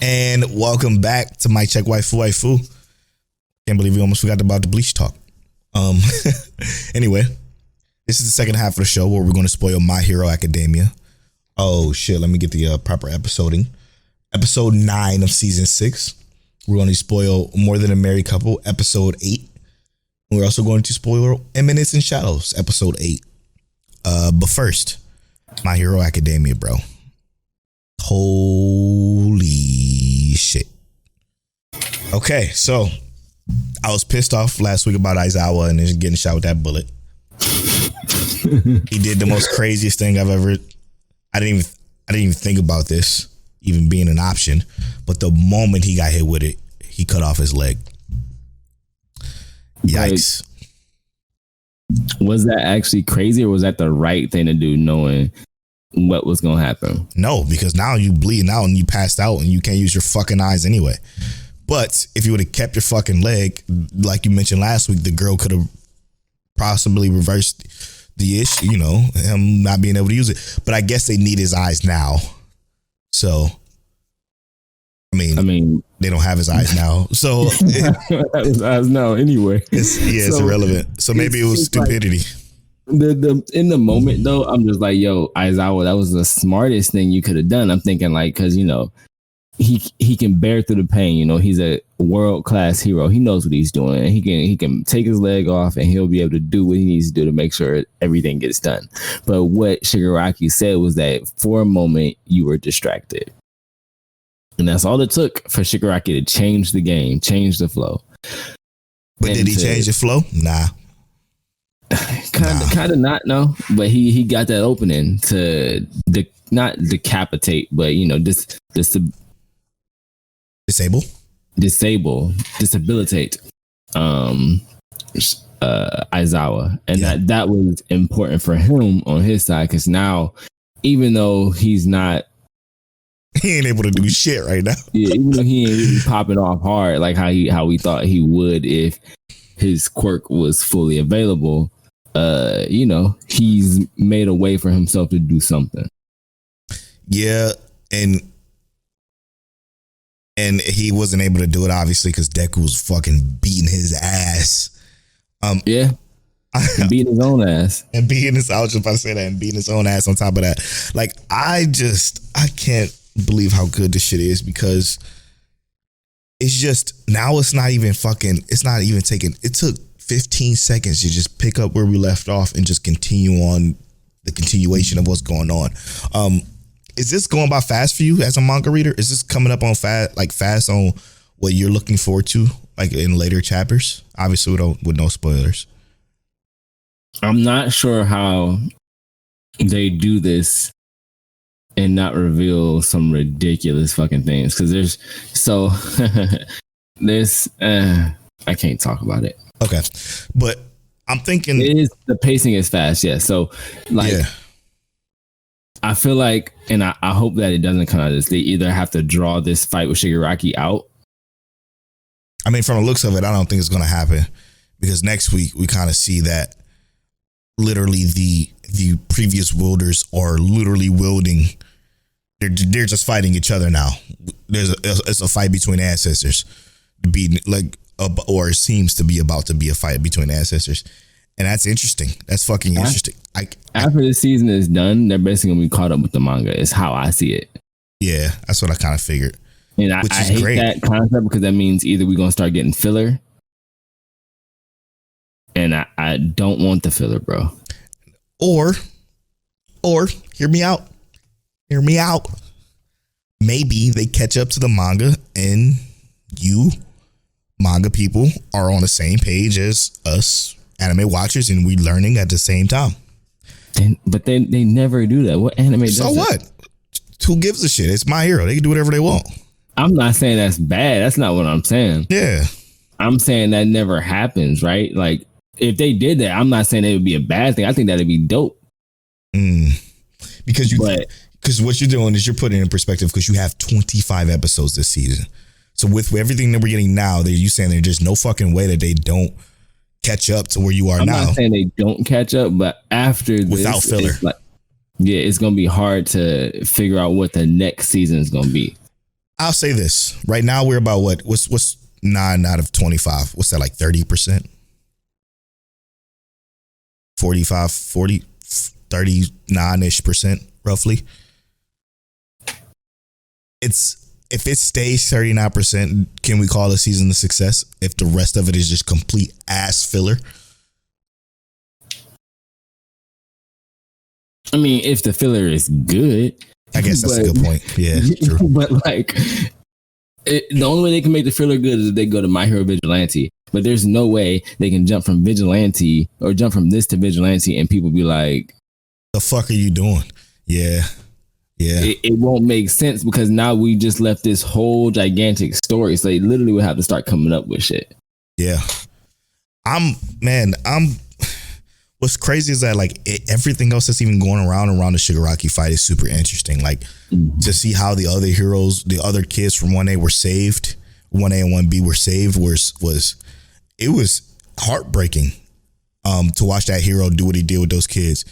And welcome back to Mic Check Waifu. Can't believe we almost forgot about the Bleach Talk. Anyway, this is the second half of the show where we're going to spoil My Hero Academia. Oh shit, let me get the proper episoding. Episode 9 of season 6. We're going to spoil More Than a Married Couple, episode 8. We're also going to spoil Eminence and Shadows, episode 8. But first, My Hero Academia, bro. Holy shit. Okay, so I was pissed off last week about Aizawa and just getting shot with that bullet. He did the most craziest thing I've ever. I didn't even think about this even being an option. But the moment he got hit with it, he cut off his leg. Yikes. Was that actually crazy, or was that the right thing to do, knowing what was going to happen? No, because now you bleeding out and you passed out and you can't use your fucking eyes anyway. But if you would have kept your fucking leg, like you mentioned last week, the girl could have possibly reversed the issue, you know, him not being able to use it. But I guess they need his eyes now. So, I mean, they don't have his eyes now. So, his eyes now anyway. It's irrelevant. So maybe it was stupidity. Like, in the moment though, I'm just like, yo, Aizawa, that was the smartest thing you could have done. I'm thinking like, because you know, he can bear through the pain. You know, he's a world-class hero. He knows what he's doing. He can take his leg off and he'll be able to do what he needs to do to make sure everything gets done. But what Shigaraki said was that for a moment you were distracted. And that's all it took for Shigaraki to change the game, change the flow. But did he change the flow? Nah. Kind of not, no. But he got that opening to not decapitate, but you know, disabilitate Aizawa, and that was important for him on his side, because now, even though he's not, he ain't able to do shit right now. Yeah, even though he ain't really popping off hard like how we thought he would if his quirk was fully available. You know, he's made a way for himself to do something. Yeah, and he wasn't able to do it obviously because Deku was fucking beating his ass. And beating his own ass. And beating his, I was just about to say that, and beating his own ass on top of that. Like, I can't believe how good this shit is, because it's just, now it's not even taking, it took 15 seconds to just pick up where we left off and just continue on the continuation of what's going on. Is this going by fast for you as a manga reader? Is this coming up on fast on what you're looking forward to, like in later chapters? Obviously, with no spoilers. I'm not sure how they do this and not reveal some ridiculous fucking things, because there's I can't talk about it. Okay, but I'm thinking the pacing is fast. Yeah, so like. Yeah. I feel like, and I hope that it doesn't come out of this, they either have to draw this fight with Shigaraki out. I mean, from the looks of it, I don't think it's going to happen, because next week we kind of see that literally the previous wielders are literally wielding. They're just fighting each other now. It's a fight between ancestors, or it seems to be about to be a fight between ancestors. And that's interesting. That's fucking interesting. After this season is done, they're basically going to be caught up with the manga, is how I see it. Yeah, that's what I kind of figured. And I hate great. That concept, because that means either we're going to start getting filler, and I don't want the filler, bro. Or, hear me out. Maybe they catch up to the manga and you manga people are on the same page as us anime watchers, and we learning at the same time. But they never do that. What anime does so what? That? Who gives a shit? It's My Hero. They can do whatever they want. I'm not saying that's bad. That's not what I'm saying. Yeah. I'm saying that never happens, right? Like, if they did that, I'm not saying it would be a bad thing. I think that'd be dope. Because what you're doing is you're putting it in perspective, because you have 25 episodes this season. So with everything that we're getting now, you saying there's just no fucking way that they don't catch up to where you are now. I'm not saying they don't catch up, but after this, without filler, it's going to be hard to figure out what the next season is going to be. I'll say this right now. We're about what's 9 out of 25. What's that, like 30%? 45, 40, 39-ish% roughly. If it stays 39%, can we call a season a success? If the rest of it is just complete ass filler? I mean, if the filler is good, I guess that's a good point. Yeah, true. But like, the only way they can make the filler good is if they go to My Hero Vigilante. But there's no way they can jump from Vigilante or jump from this to Vigilante and people be like, the fuck are you doing? Yeah. It won't make sense because now we just left this whole gigantic story. So they literally would have to start coming up with shit. Yeah. What's crazy is that like everything else that's even going around the Shigaraki fight is super interesting. Like to see how the other heroes, the other kids from 1A were saved, 1A and 1B were saved was heartbreaking to watch that hero do what he did with those kids.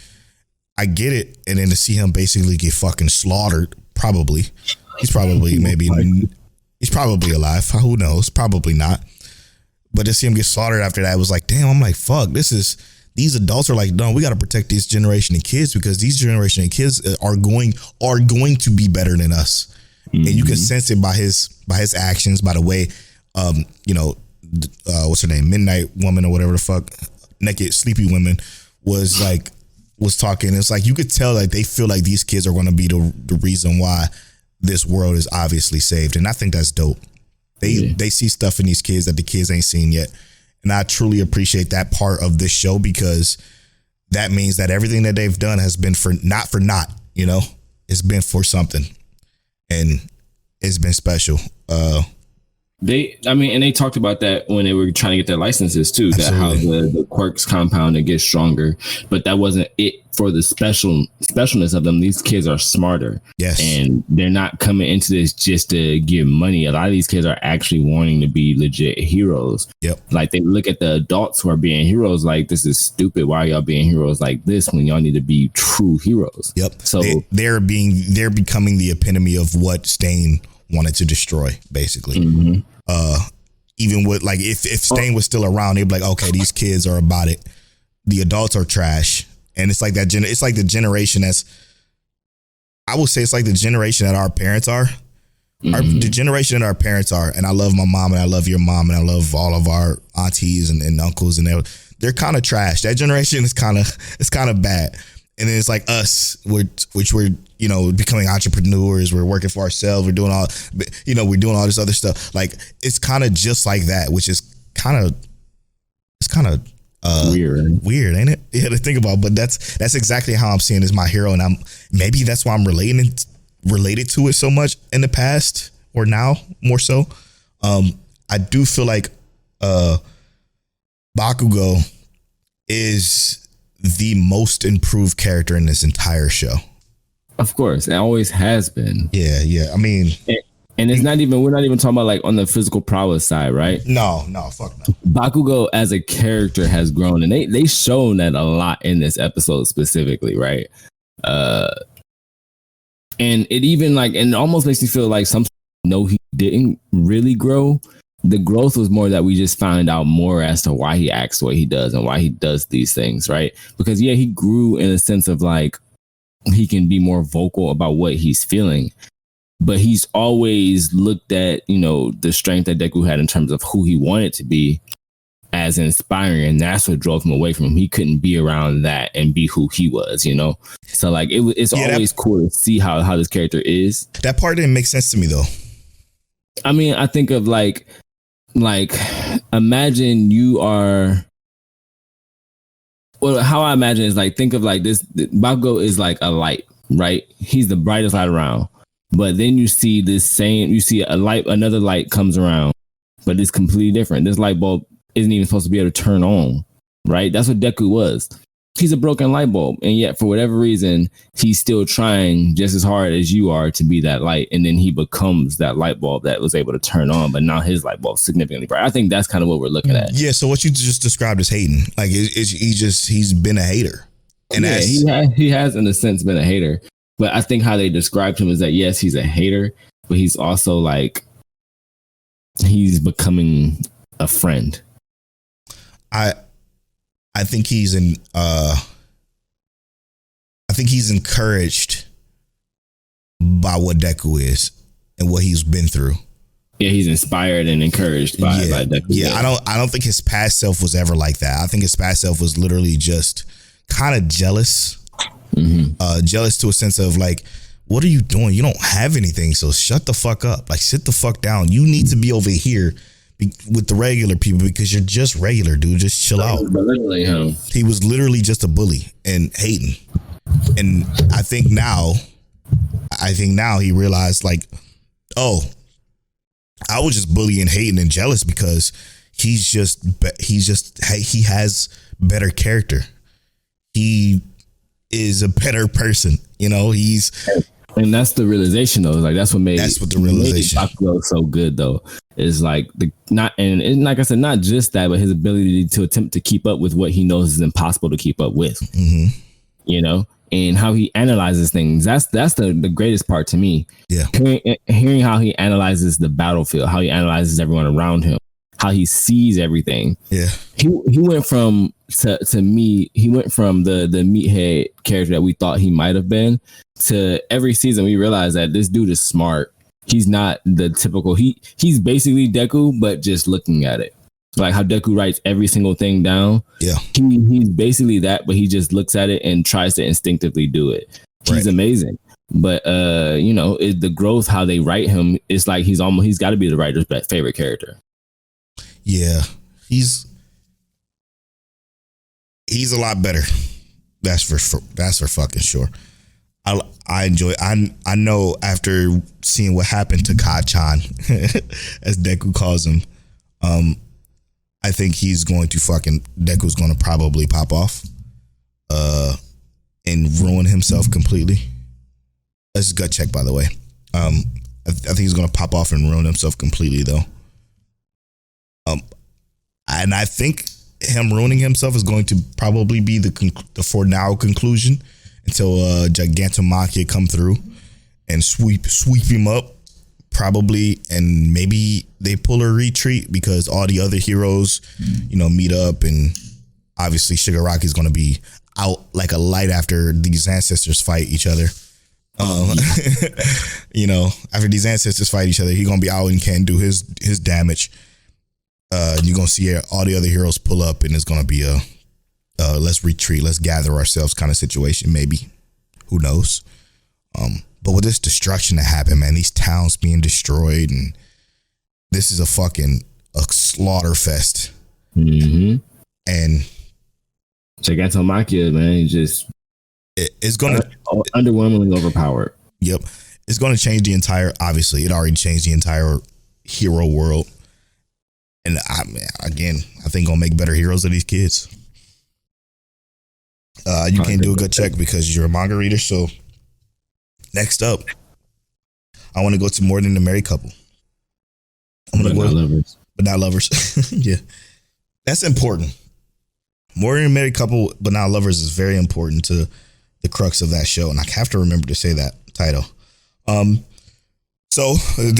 I get it. And then to see him basically get fucking slaughtered, probably. He's probably he's probably alive. Who knows? Probably not. But to see him get slaughtered after that, it was like, damn, I'm like, fuck, these adults are like, no, we got to protect this generation of kids because these generation of kids are going to be better than us. Mm-hmm. And you can sense it by his actions, by the way, what's her name? Midnight Woman or whatever the fuck, Naked Sleepy Women was talking. It's like, you could tell that they feel like these kids are going to be the reason why this world is obviously saved. And I think that's dope. They see stuff in these kids that the kids ain't seen yet. And I truly appreciate that part of this show because that means that everything that they've done has been for naught, you know, it's been for something and it's been special. They talked about that when they were trying to get their licenses too, that how the quirks compound and get stronger, but that wasn't it for the specialness of them. These kids are smarter. Yes. And they're not coming into this just to give money. A lot of these kids are actually wanting to be legit heroes. Yep. Like they look at the adults who are being heroes like, this is stupid. Why are y'all being heroes like this when y'all need to be true heroes? Yep. So they're becoming the epitome of what Stain wanted to destroy, basically. Mm-hmm. Even with like if Stain was still around, they'd be like, okay, these kids are about it. The adults are trash. And it's like that. It's like the generation I would say it's like the generation that our parents are. Mm-hmm. The generation that our parents are. And I love my mom and I love your mom and I love all of our aunties and uncles and they're kind of trash. That generation is kind of bad. And then it's like us, which we're, you know, becoming entrepreneurs. We're working for ourselves. We're doing all this other stuff. Like it's kind of just like that, which is kind of weird, ain't it? Yeah, to think about. But that's exactly how I'm seeing this My Hero, and maybe that's why I'm related to it so much in the past or now more so. I do feel like Bakugo is the most improved character in this entire show. Of course, it always has been. Yeah. I mean, and we're not even talking about like on the physical prowess side, right? No, fuck no. Bakugo as a character has grown, and they shown that a lot in this episode specifically, right? And it even like, and it almost makes me feel like he didn't really grow. The growth was more that we just found out more as to why he acts the way he does and why he does these things, right? Because he grew in a sense of like he can be more vocal about what he's feeling, but he's always looked at, you know, the strength that Deku had in terms of who he wanted to be as inspiring, and that's what drove him away from him. He couldn't be around that and be who he was, you know? So like it's always cool to see how this character is. That part didn't make sense to me though. I mean, I think of like imagine you are, well, how I imagine is like, think of like this, Bakugo is like a light, right? He's the brightest light around, but then you see another light comes around, but it's completely different. This light bulb isn't even supposed to be able to turn on, right? That's what Deku was. He's a broken light bulb, and yet for whatever reason, he's still trying just as hard as you are to be that light, and then he becomes that light bulb that was able to turn on, but now his light bulb is significantly bright. I think that's kind of what we're looking at. Yeah, so what you just described as hating, like he's been a hater. And he has in a sense been a hater, but I think how they described him is that yes, he's a hater, but he's also like he's becoming a friend. I think he's encouraged by what Deku is and what he's been through. Yeah, he's inspired and encouraged by Deku. Yeah, I don't think his past self was ever like that. I think his past self was literally just kind of jealous. Jealous to a sense of like, what are you doing? You don't have anything, so shut the fuck up. Like, sit the fuck down. You need to be over here with the regular people because you're just regular, dude. Just chill out. He was literally just a bully and hating. And I think now he realized like, oh, I was just bullying, hating, and jealous because he has better character. He is a better person, you know. And that's the realization though. Like that's what the realization Bakugo so good though. Is like like I said, not just that, but his ability to attempt to keep up with what he knows is impossible to keep up with. You know, and how he analyzes things. That's the greatest part to me. Yeah, hearing how he analyzes the battlefield, how he analyzes everyone around him, how he sees everything. Yeah, he went from to me. He went from the meathead character that we thought he might have been to every season we realize that this dude is smart. He's not the typical. He's basically Deku, but just looking at it. Like how Deku writes every single thing down. Yeah. He's basically that, but he just looks at it and tries to instinctively do it. He's amazing. But you know, the growth, how they write him, it's like he's got to be the writer's favorite character. Yeah. He's a lot better. That's for fucking sure. I enjoy. I know after seeing what happened to Ka-chan, as Deku calls him, I think Deku's going to probably pop off, and ruin himself completely. That's a gut check, by the way. I think he's going to pop off and ruin himself completely, though. And I think him ruining himself is going to probably be the for now conclusion until Gigantomachia come through and sweep him up. Probably, and maybe they pull a retreat because all the other heroes, you know, meet up, and obviously Shigaraki's going to be out like a light after these ancestors fight each other. You know, after these ancestors fight each other, he's going to be out and can't do his damage. You're going to see all the other heroes pull up, and it's going to be a let's retreat, let's gather ourselves kind of situation. Maybe, who knows? But with this destruction that happened, man, these towns being destroyed, and this is a slaughter fest. And Gigantomachia, man, it's gonna underwhelmingly overpowered. Yep, it's gonna change the entire. Obviously, it already changed the entire hero world, and I think gonna make better heroes of these kids. You can't do a good check because you're a manga reader, so. Next up, I want to go to More Than a Married Couple. But not lovers. Yeah, that's important. More Than a Married Couple, but not lovers is very important to the crux of that show, and I have to remember to say that title. So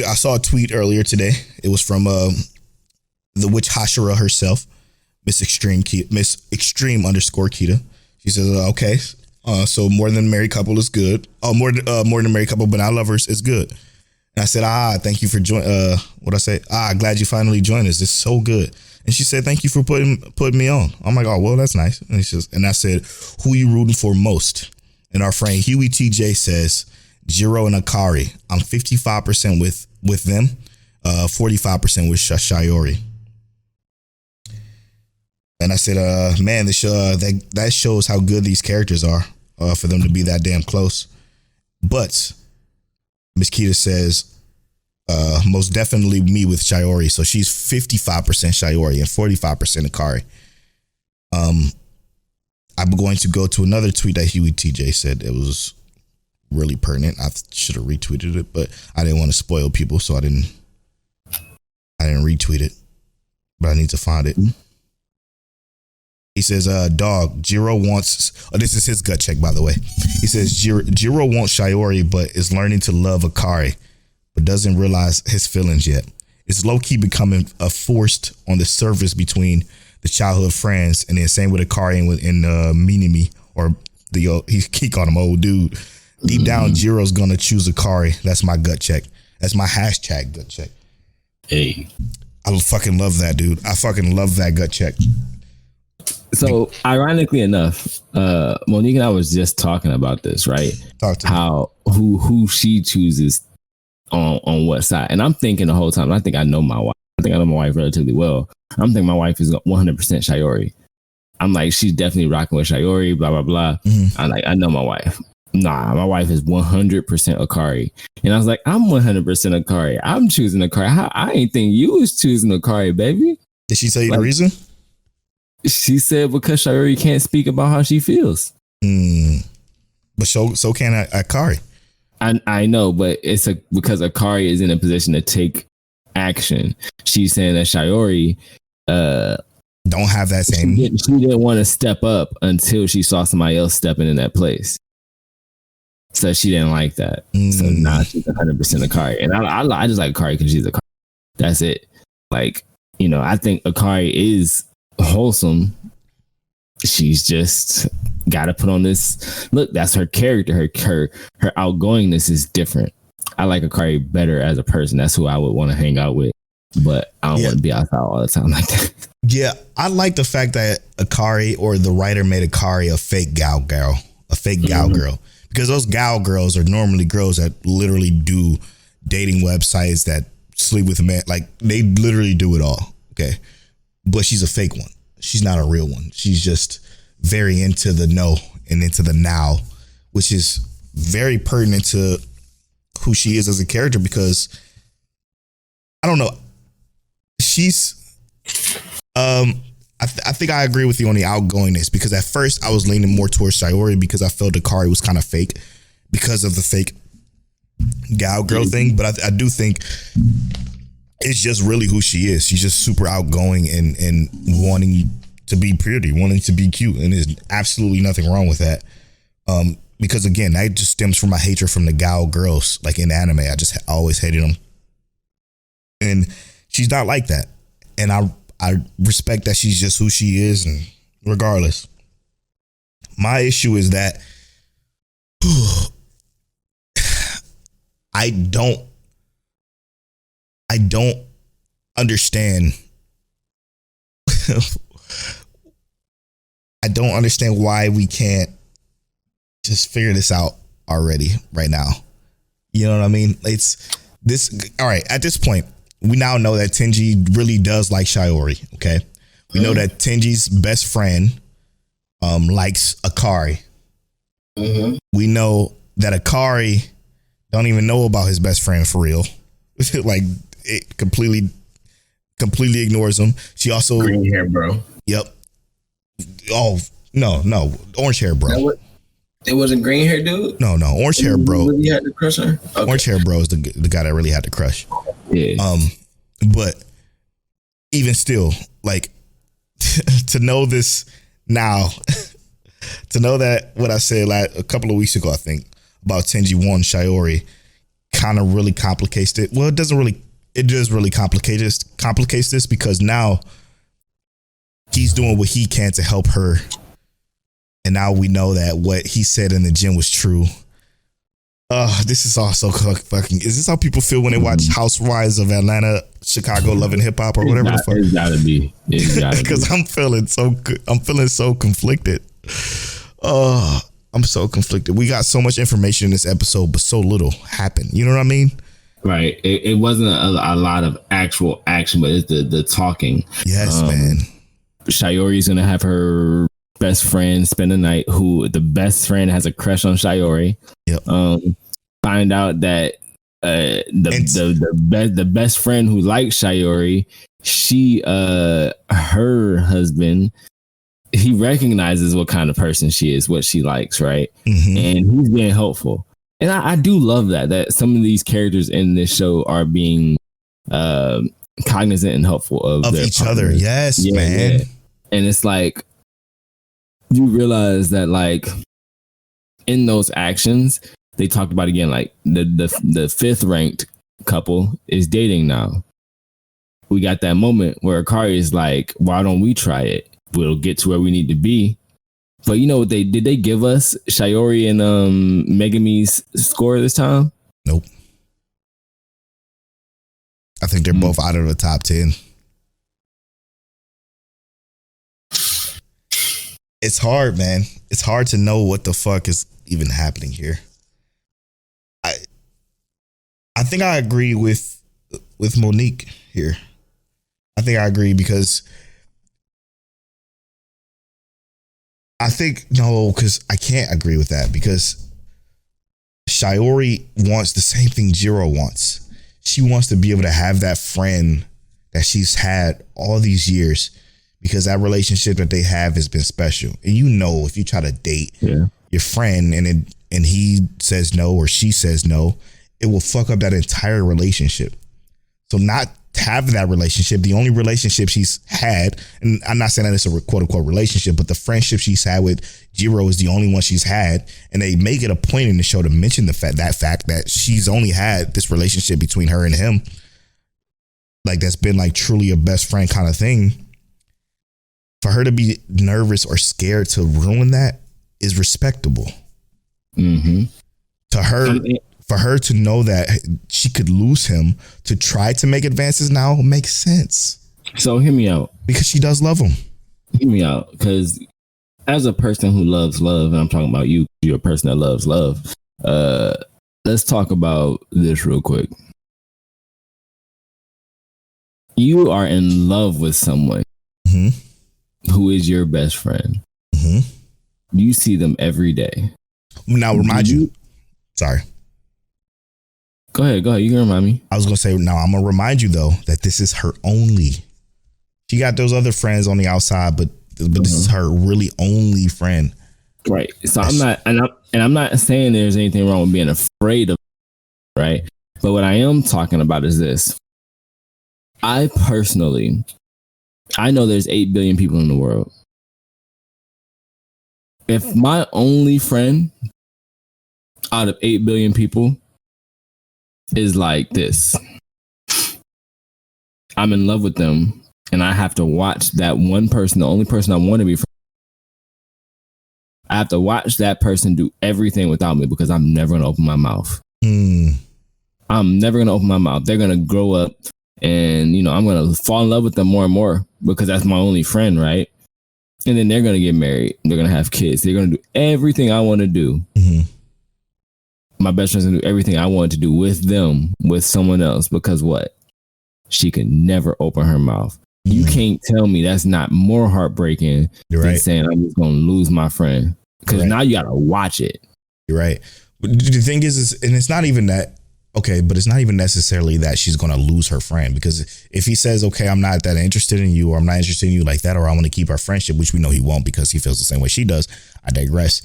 I saw a tweet earlier today. It was from the witch Hashira herself, Miss Extreme _Kita. She says, okay. So More Than a Married Couple is good. More Than a Married Couple, but Not Lovers is good. And I said, thank you for joining. What I say? Glad you finally joined us. It's so good. And she said, thank you for putting me on. I'm like, oh, well, that's nice. And I said, who you rooting for most? And our friend Huey TJ says, Jiro and Akari. I'm 55% with them, 45% with Shayori. And I said, man, that shows how good these characters are for them to be that damn close. But Miss Kita says, most definitely me with Shayori. So she's 55% Shayori and 45% Akari. I'm going to go to another tweet that Huey TJ said. It was really pertinent. I should have retweeted it, but I didn't want to spoil people, so I didn't retweet it. But I need to find it. He says, dog, Jiro wants, this is his gut check, by the way. He says, Jiro wants Shayori, but is learning to love Akari, or doesn't realize his feelings yet. It's low-key becoming a forced on the surface between the childhood friends, and then same with Akari and Minimi, or he called him old dude. Deep down, Jiro's gonna choose Akari. That's my gut check. That's my hashtag gut check. Hey, I fucking love that, dude. I fucking love that gut check. So ironically enough, Monique and I was just talking about this, right? Talk to me. How who she chooses on what side. And I'm thinking the whole time, I think I know my wife. I think I know my wife relatively well. I'm thinking my wife is 100% Shiori. I'm like, she's definitely rocking with Shiori, blah, blah, blah. I'm like, I know my wife. Nah, my wife is 100% Akari. And I was like, I'm 100% Akari. I'm choosing Akari. I ain't think you was choosing Akari, baby. Did she tell you the reason? She said because Shiori can't speak about how she feels. But so can Akari. I know, but it's because Akari is in a position to take action. She's saying that Shiori don't have that same. She didn't want to step up until she saw somebody else stepping in that place. So she didn't like that. So now she's 100% Akari, and I just like Akari because she's Akari. That's it. Like, you know, I think Akari is wholesome. She's just got to put on this look. That's her character. Her outgoingness is different. I like Akari better as a person. That's who I would want to hang out with. But I don't want to be outside all the time like that. Yeah, I like the fact that Akari, or the writer, made Akari a fake gal girl, because those gal girls are normally girls that literally do dating websites, that sleep with men. Like, they literally do it all. Okay, but she's a fake one. She's not a real one. She's just very into the no and into the now, which is very pertinent to who she is as a character, because I don't know. She's I think I agree with you on the outgoingness, because at first I was leaning more towards Shiori because I felt Akari was kind of fake because of the fake gal girl thing. But I do think it's just really who she is. She's just super outgoing and wanting to be pretty, wanting to be cute, and there's absolutely nothing wrong with that. Because again, that just stems from my hatred from the gal girls, like in anime. I just always hated them, and she's not like that. And I respect that she's just who she is, and regardless. My issue is that I don't understand. I don't understand why we can't just figure this out already right now. You know what I mean? It's this. All right. At this point, we now know that Tenji really does like Shiori. Okay. We know that Tenji's best friend likes Akari. We know that Akari don't even know about his best friend for real. Like, it completely ignores him. She also green hair, bro. Yep. Oh no, orange hair, bro. It wasn't green hair, dude. No, orange hair, bro. Really had the crush on her? Okay. Orange hair, bro, is the guy that really had the crush. Yeah. But even still, like, to know this now, to know that what I said like a couple of weeks ago, I think, about Tenji One Shiori, kind of really complicates it. Well, it does really complicate this, because now he's doing what he can to help her. And now we know that what he said in the gym was true. This is also fucking. Is this how people feel when they watch Housewives of Atlanta, Chicago, Love and Hip Hop, or whatever the fuck? It's gotta be. Because I'm feeling so good. I'm feeling so conflicted. I'm so conflicted. We got so much information in this episode, but so little happened. You know what I mean? Right. It wasn't a lot of actual action, but it's the talking. Yes, man. Shiori's gonna have her best friend spend the night, who the best friend has a crush on Shiori. Yep. Find out that the best friend who likes Shiori, her husband, he recognizes what kind of person she is, what she likes, right? And he's being helpful. And I do love that some of these characters in this show are being cognizant and helpful of each partners. other. Yes, man. Yeah. And it's like, you realize that, like, in those actions, they talked about, again, like the fifth ranked couple is dating now. We got that moment where Akari is like, why don't we try it? We'll get to where we need to be. But you know what they did? They give us Shiori and Megami's score this time? Nope. I think they're both out of the top 10. It's hard, man. It's hard to know what the fuck is even happening here. I think I agree with Monique here. I think I agree because because I can't agree with that because Shiori wants the same thing Jiro wants. She wants to be able to have that friend that she's had all these years because that relationship that they have has been special. And you know, if you try to date your friend and he says no or she says no, it will fuck up that entire relationship. So not have that relationship, the only relationship she's had, and I'm not saying that it's a quote unquote relationship, but the friendship she's had with Jiro is the only one she's had. And they make it a point in the show to mention that fact that she's only had this relationship between her and him. Like that's been like truly a best friend kind of thing. For her to be nervous or scared to ruin that is respectable. Mm-hmm. To her, for her to know that she could lose him to try to make advances now makes sense. So hear me out. Because she does love him. Hear me out. Because as a person who loves love, and I'm talking about you, you're a person that loves love. Let's talk about this real quick. You are in love with someone who is your best friend. You see them every day. Now, remind you. Sorry. Go ahead. You can remind me. I was going to say, now I'm going to remind you, though, that this is her only. She got those other friends on the outside, but this is her really only friend. Right. So I'm not saying there's anything wrong with being afraid of, right? But what I am talking about is this. I know there's 8 billion people in the world. If my only friend out of 8 billion people is like this, I'm in love with them and I have to watch that one person, the only person I want to be friends with, I have to watch that person do everything without me because I'm never going to open my mouth. I'm never going to open my mouth. They're going to grow up and, I'm going to fall in love with them more and more because that's my only friend, right? And then they're going to get married. They're going to have kids. They're going to do everything I want to do. My best friend's going to do everything I want to do with them, with someone else, because what? She can never open her mouth. You can't tell me that's not more heartbreaking than saying I'm just going to lose my friend. Because now you got to watch it. You're right. But the thing is, and it's not even that, okay, but it's not even necessarily that she's going to lose her friend. Because if he says, okay, I'm not that interested in you, or I'm not interested in you like that, or I want to keep our friendship, which we know he won't because he feels the same way she does, I digress,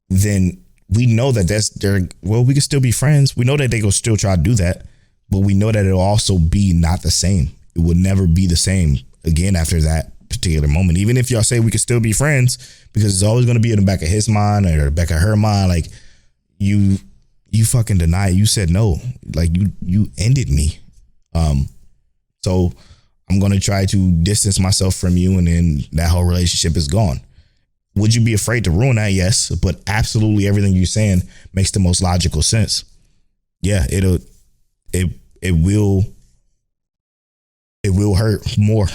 then we know that we can still be friends. We know that they will still try to do that, but we know that it'll also be not the same. It will never be the same again after that particular moment. Even if y'all say we can still be friends, because it's always going to be in the back of his mind or the back of her mind, like you fucking deny it. You said no, like you ended me. So I'm going to try to distance myself from you, and then that whole relationship is gone. Would you be afraid to ruin that? Yes, but absolutely everything you're saying makes the most logical sense. Yeah, it will hurt more.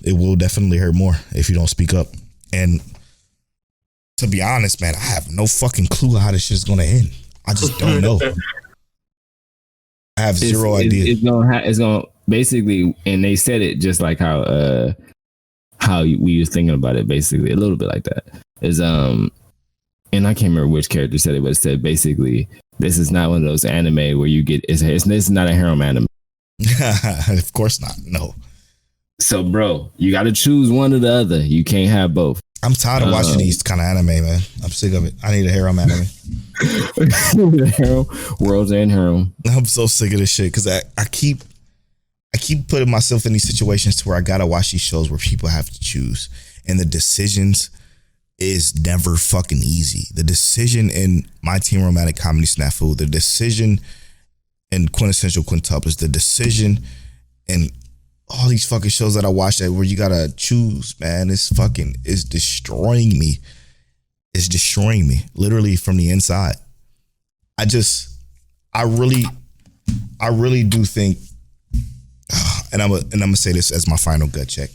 It will definitely hurt more if you don't speak up. And to be honest, man, I have no fucking clue how this shit's gonna end. I just don't know. I have zero idea. It's gonna basically, and they said it just like how we was thinking about it, basically a little bit like that. Is and I can't remember which character said it, but it said basically this is not one of those anime where you get this is not a harem anime. Of course not. No. So, bro, you got to choose one or the other. You can't have both. I'm tired of watching these kind of anime, man. I'm sick of it. I need a harem anime. World's End harem. I'm so sick of this shit because I keep putting myself in these situations to where I gotta watch these shows where people have to choose, and the decisions is never fucking easy. The decision in My Teen Romantic Comedy Snafu, the decision and Quintessential Quintuplets, the decision and all these fucking shows that I watch that where you gotta choose, man, it's destroying me. It's destroying me literally from the inside. I really do think, and I'm gonna say this as my final gut check.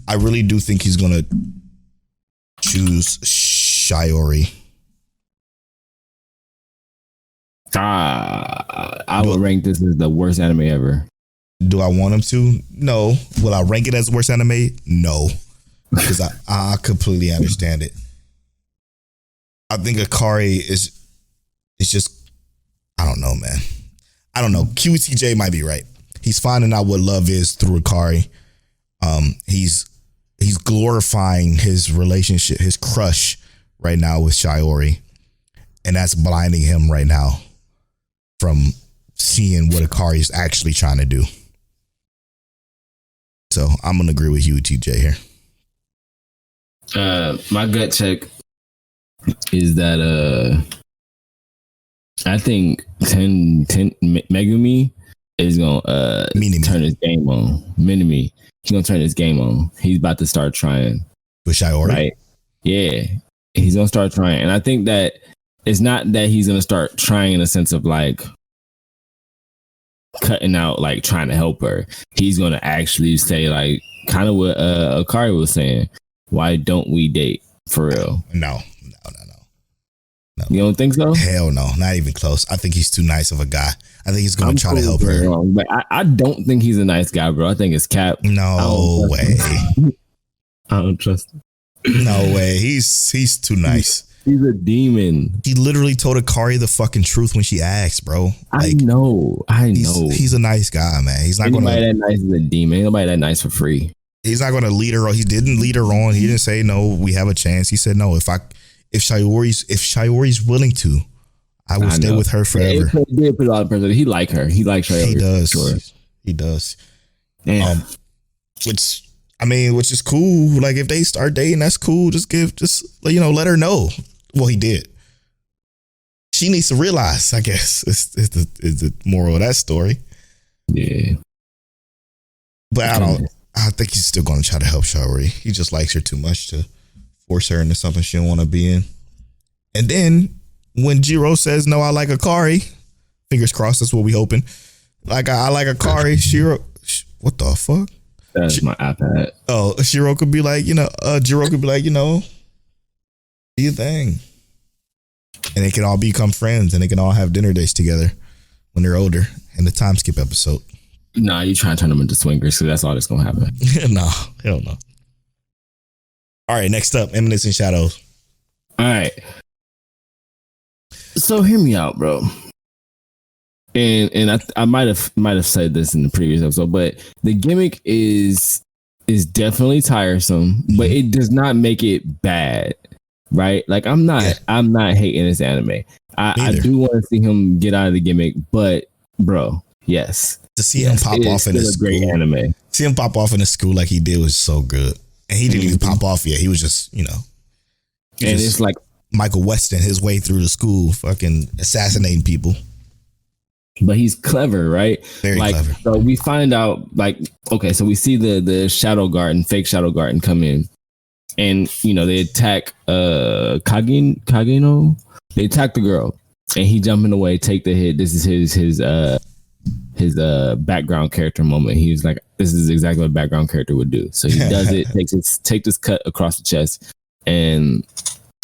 I really do think he's gonna choose Shiori. I would rank this as the worst anime ever. Do I want him to? No. Will I rank it as worst anime? No. Because I completely understand it. I think Akari is just, I don't know, man. I don't know. QTJ might be right. He's finding out what love is through Akari. He's glorifying his relationship, his crush right now with Shiori. And that's blinding him right now from seeing what Akari is actually trying to do. So I'm going to agree with you, TJ, here. My gut check is that I think 10 Megumi is going to turn his game on. Minimi. He's going to turn his game on. He's about to start trying. With Shiori? Right? Yeah. He's going to start trying. And I think that it's not that he's going to start trying in a sense of like cutting out, like trying to help her. He's going to actually say like kind of what Akari was saying. Why don't we date for real? No. You don't think so? Hell no, not even close. I think he's too nice of a guy. I think he's going to try to help her. Wrong, but I don't think he's a nice guy, bro. I think it's cap. No way. I don't trust him. No way. He's too nice. He's a demon. He literally told Akari the fucking truth when she asked, bro. Like, I know. He's a nice guy, man. He's not going to. Anybody that nice is a demon. Ain't nobody that nice for free. He's not going to lead her on. He didn't lead her on. He didn't say, no, we have a chance. He said, no, if Shiori's willing to, I will stay with her forever. He did put a lot of pressure. He like her. He likes Shiori. He does. Sure. He does. Yeah. Which is cool. Like if they start dating, that's cool. Just let her know. Well, he did. She needs to realize, I guess, is the moral of that story. Yeah. But I think he's still going to try to help Shiori. He just likes her too much to force her into something she don't want to be in. And then when Jiro says, no, I like Akari, fingers crossed, that's what we hoping. Like, I like Akari, Shiro, what the fuck? That's my iPad. Oh, Shiro could be like, Jiro could be like, do your thing. And they can all become friends and they can all have dinner dates together when they're older in the time skip episode. Nah, you trying to turn them into swingers, so that's all that's gonna happen. No, hell no. All right, next up, Eminence and Shadows. All right. So hear me out, bro. And I might have said this in the previous episode, but the gimmick is definitely tiresome, but it does not make it bad, right? Like I'm not hating this anime. I do want to see him get out of the gimmick, but bro, yes. To see him pop off in a great anime. See him pop off in a school like he did was so good. And he didn't even pop off yet. He was just, and it's like Michael Weston his way through the school, fucking assassinating people. But he's clever, right? Very clever. So we find out, so we see the Shadow Garden, fake Shadow Garden come in. And, they attack Kageno. They attack the girl. And he jumping away, take the hit. This is his background character moment. He was like, this is exactly what a background character would do. So he does it, takes this cut across the chest. And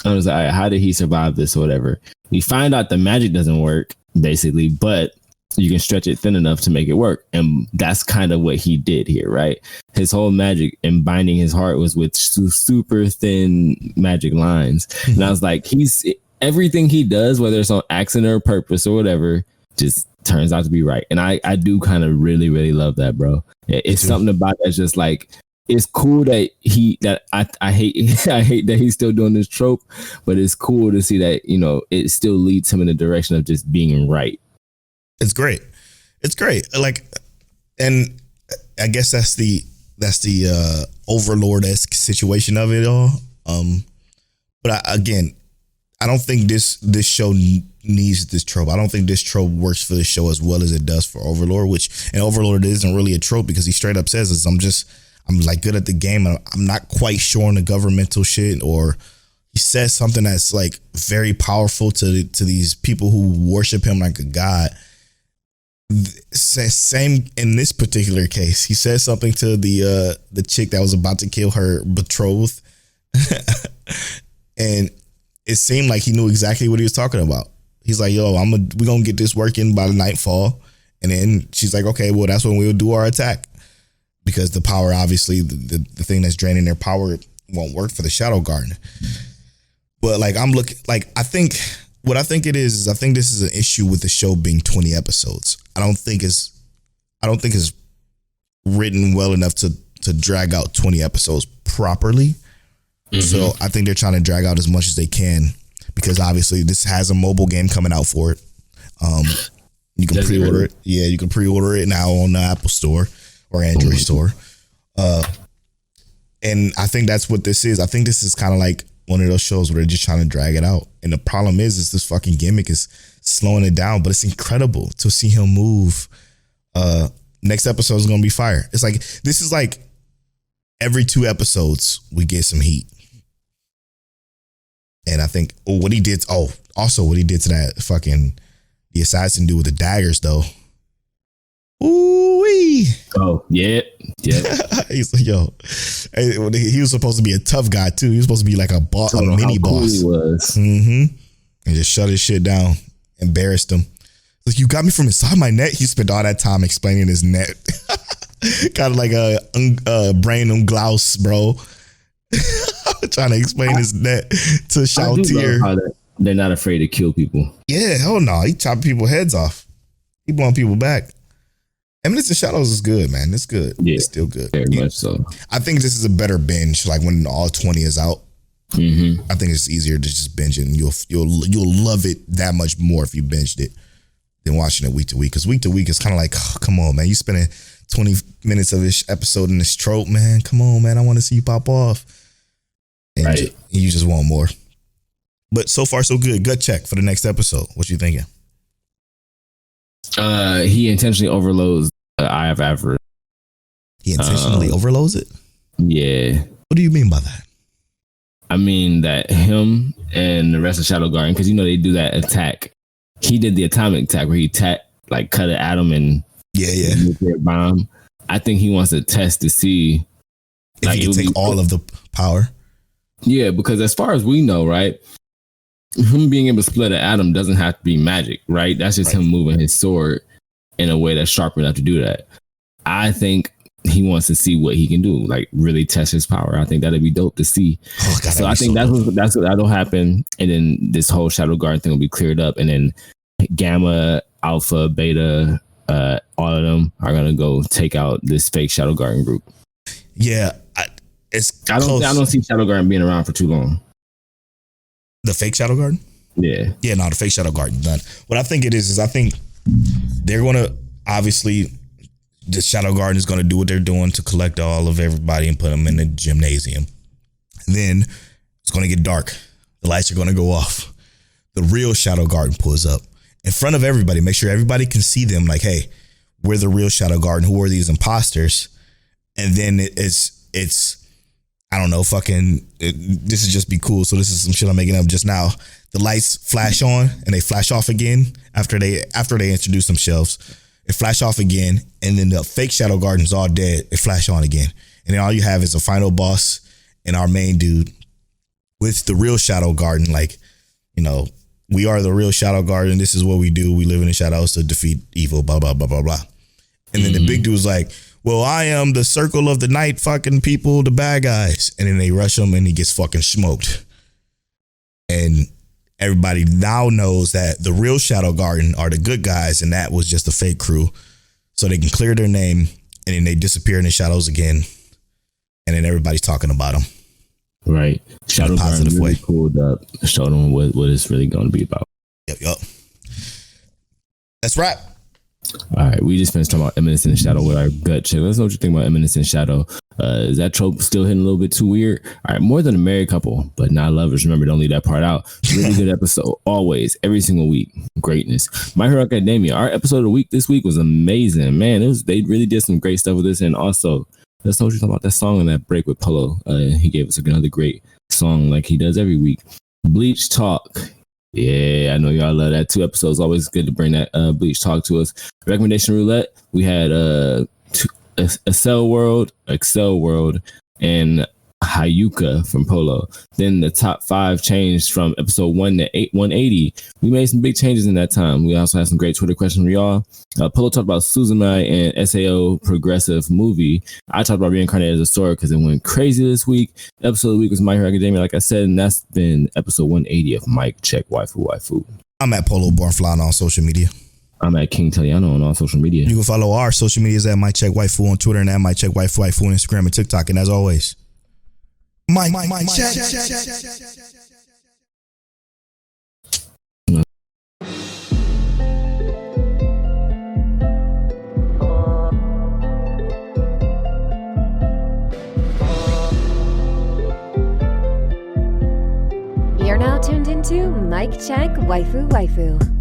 I was like, all right, how did he survive this or whatever? We find out the magic doesn't work, basically, but you can stretch it thin enough to make it work. And that's kind of what he did here, right? His whole magic and binding his heart was with super thin magic lines. And I was like, everything he does, whether it's on accident or purpose or whatever, just turns out to be right. And I do kind of really, really love that, bro. It's something about that's just like, it's cool that I hate I hate that he's still doing this trope, but it's cool to see that, it still leads him in the direction of just being right. It's great. Like, and I guess that's the Overlord-esque situation of it all. But I don't think this show needs this trope. I don't think this trope works for the show as well as it does for Overlord, and Overlord isn't really a trope because he straight up says this. I'm like good at the game. I'm not quite sure on the governmental shit, or he says something that's like very powerful to these people who worship him like a god. Same in this particular case. He says something to the chick that was about to kill her betrothed, and it seemed like he knew exactly what he was talking about. He's like, "Yo, we gonna get this working by the nightfall," and then she's like, "Okay, well, that's when we'll do our attack." Because the power, obviously, the thing that's draining their power won't work for the Shadow Garden. But like I think it is I think this is an issue with the show being 20 episodes. I don't think it's written well enough to drag out 20 episodes properly. Mm-hmm. So I think they're trying to drag out as much as they can because obviously this has a mobile game coming out for it. You can pre-order it. Yeah, you can pre-order it now on the Apple Store or Android store. And I think that's what this is. I think this is kind of like one of those shows where they're just trying to drag it out. And the problem is this fucking gimmick is slowing it down, but it's incredible to see him move. Next episode is going to be fire. It's like, this is like every 2 episodes we get some heat. And I think what he did to that fucking, the assassin dude with the daggers though. Ooh-wee. Oh, yeah. He's like, yo, he was supposed to be a tough guy too. He was supposed to be like a mini boss. He was. Mm-hmm. And just shut his shit down, embarrassed him. Like, you got me from inside my net. He spent all that time explaining his net. Kind of like a brain glouse, bro. Trying to explain his net to Shoutier. They're not afraid to kill people. Yeah, hell no. He chopping people's heads off. He blowing people back. Eminence of Shadows is good, man. It's good. Yeah, it's still good. Very much so. I think this is a better binge. Like when all 20 is out, I think it's easier to just binge it, and you'll love it that much more if you binged it than watching it week to week. Because week to week is kind of like, oh, come on, man. You spending 20 minutes of this episode in this trope, man. Come on, man. I want to see you pop off. And right. You just want more. But so far, so good. Gut check for the next episode. What you thinking? He intentionally overloads the Eye of Avarice. He intentionally overloads it? Yeah. What do you mean by that? I mean that him and the rest of Shadow Garden, because they do that attack. He did the atomic attack where he cut an atom and nuclear bomb. I think he wants to test to see if he can take all of the power. Yeah, because as far as we know, right, him being able to split an atom doesn't have to be magic, right? That's just him moving his sword in a way that's sharp enough to do that. I think he wants to see what he can do, like really test his power. I think that'd be dope to see. Oh, God, so I think that'll happen, and then this whole Shadow Garden thing will be cleared up, and then Gamma, Alpha, Beta, all of them are gonna go take out this fake Shadow Garden group. Yeah, I don't see Shadow Garden being around for too long. The fake Shadow Garden? Yeah. Yeah, no, the fake Shadow Garden done. What I think it is I think they're going to, obviously, the Shadow Garden is going to do what they're doing to collect all of everybody and put them in the gymnasium. And then it's going to get dark. The lights are going to go off. The real Shadow Garden pulls up in front of everybody. Make sure everybody can see them like, hey, we're the real Shadow Garden. Who are these imposters? And then it's I don't know, this is just be cool. So this is some shit I'm making up just now. The lights flash on and they flash off again after they introduce themselves. It flash off again, and then the fake Shadow Garden's all dead. It flash on again. And then all you have is a final boss and our main dude with the real Shadow Garden. Like, we are the real Shadow Garden. This is what we do. We live in the shadows to defeat evil, blah, blah, blah, blah, blah. And then the big dude's like, well, I am the circle of the night fucking people, the bad guys. And then they rush him and he gets fucking smoked. And everybody now knows that the real Shadow Garden are the good guys and that was just a fake crew. So they can clear their name and then they disappear in the shadows again. And then everybody's talking about them. Right. Shadow Garden really pulled up, showed them what it's really going to be about. Yep. That's right. All right, we just finished talking about Eminence in the Shadow with our gut check. Let's know what you think about Eminence in the Shadow. Is that trope still hitting a little bit too weird? All right, more than a married couple, but not lovers. Remember, don't leave that part out. Really good episode, always, every single week. Greatness. My Hero Academia. Our episode of the week this week was amazing, man. They really did some great stuff with this, and also let's know what you talking about that song in that break with Polo. He gave us another great song like he does every week. Bleach Talk. Yeah, I know y'all love that. 2 episodes. Always good to bring that Bleach Talk to us. Recommendation Roulette. We had Excel World, and Hayuka from Polo. Then the top 5 changed from episode 1 to 180. We made some big changes in that time. We also had some great Twitter questions from y'all. Polo talked about Suzumai and SAO progressive movie. I talked about Reincarnated as a Sword because it went crazy this week. Episode of the week was My Hero Academia, like I said, and that's been episode 180 of Mike Check Waifu. I'm at Polo Bornfly on social media. I'm at King Taliano on all social media. You can follow our social medias at Mike Check Waifu on Twitter and at Mike Check Waifu on Instagram and TikTok. And as always, Mike Check. You're now tuned into Mike Check Waifu.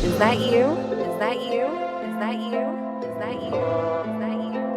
Is that you? Is that you? Is that you? Is that you? Is that you?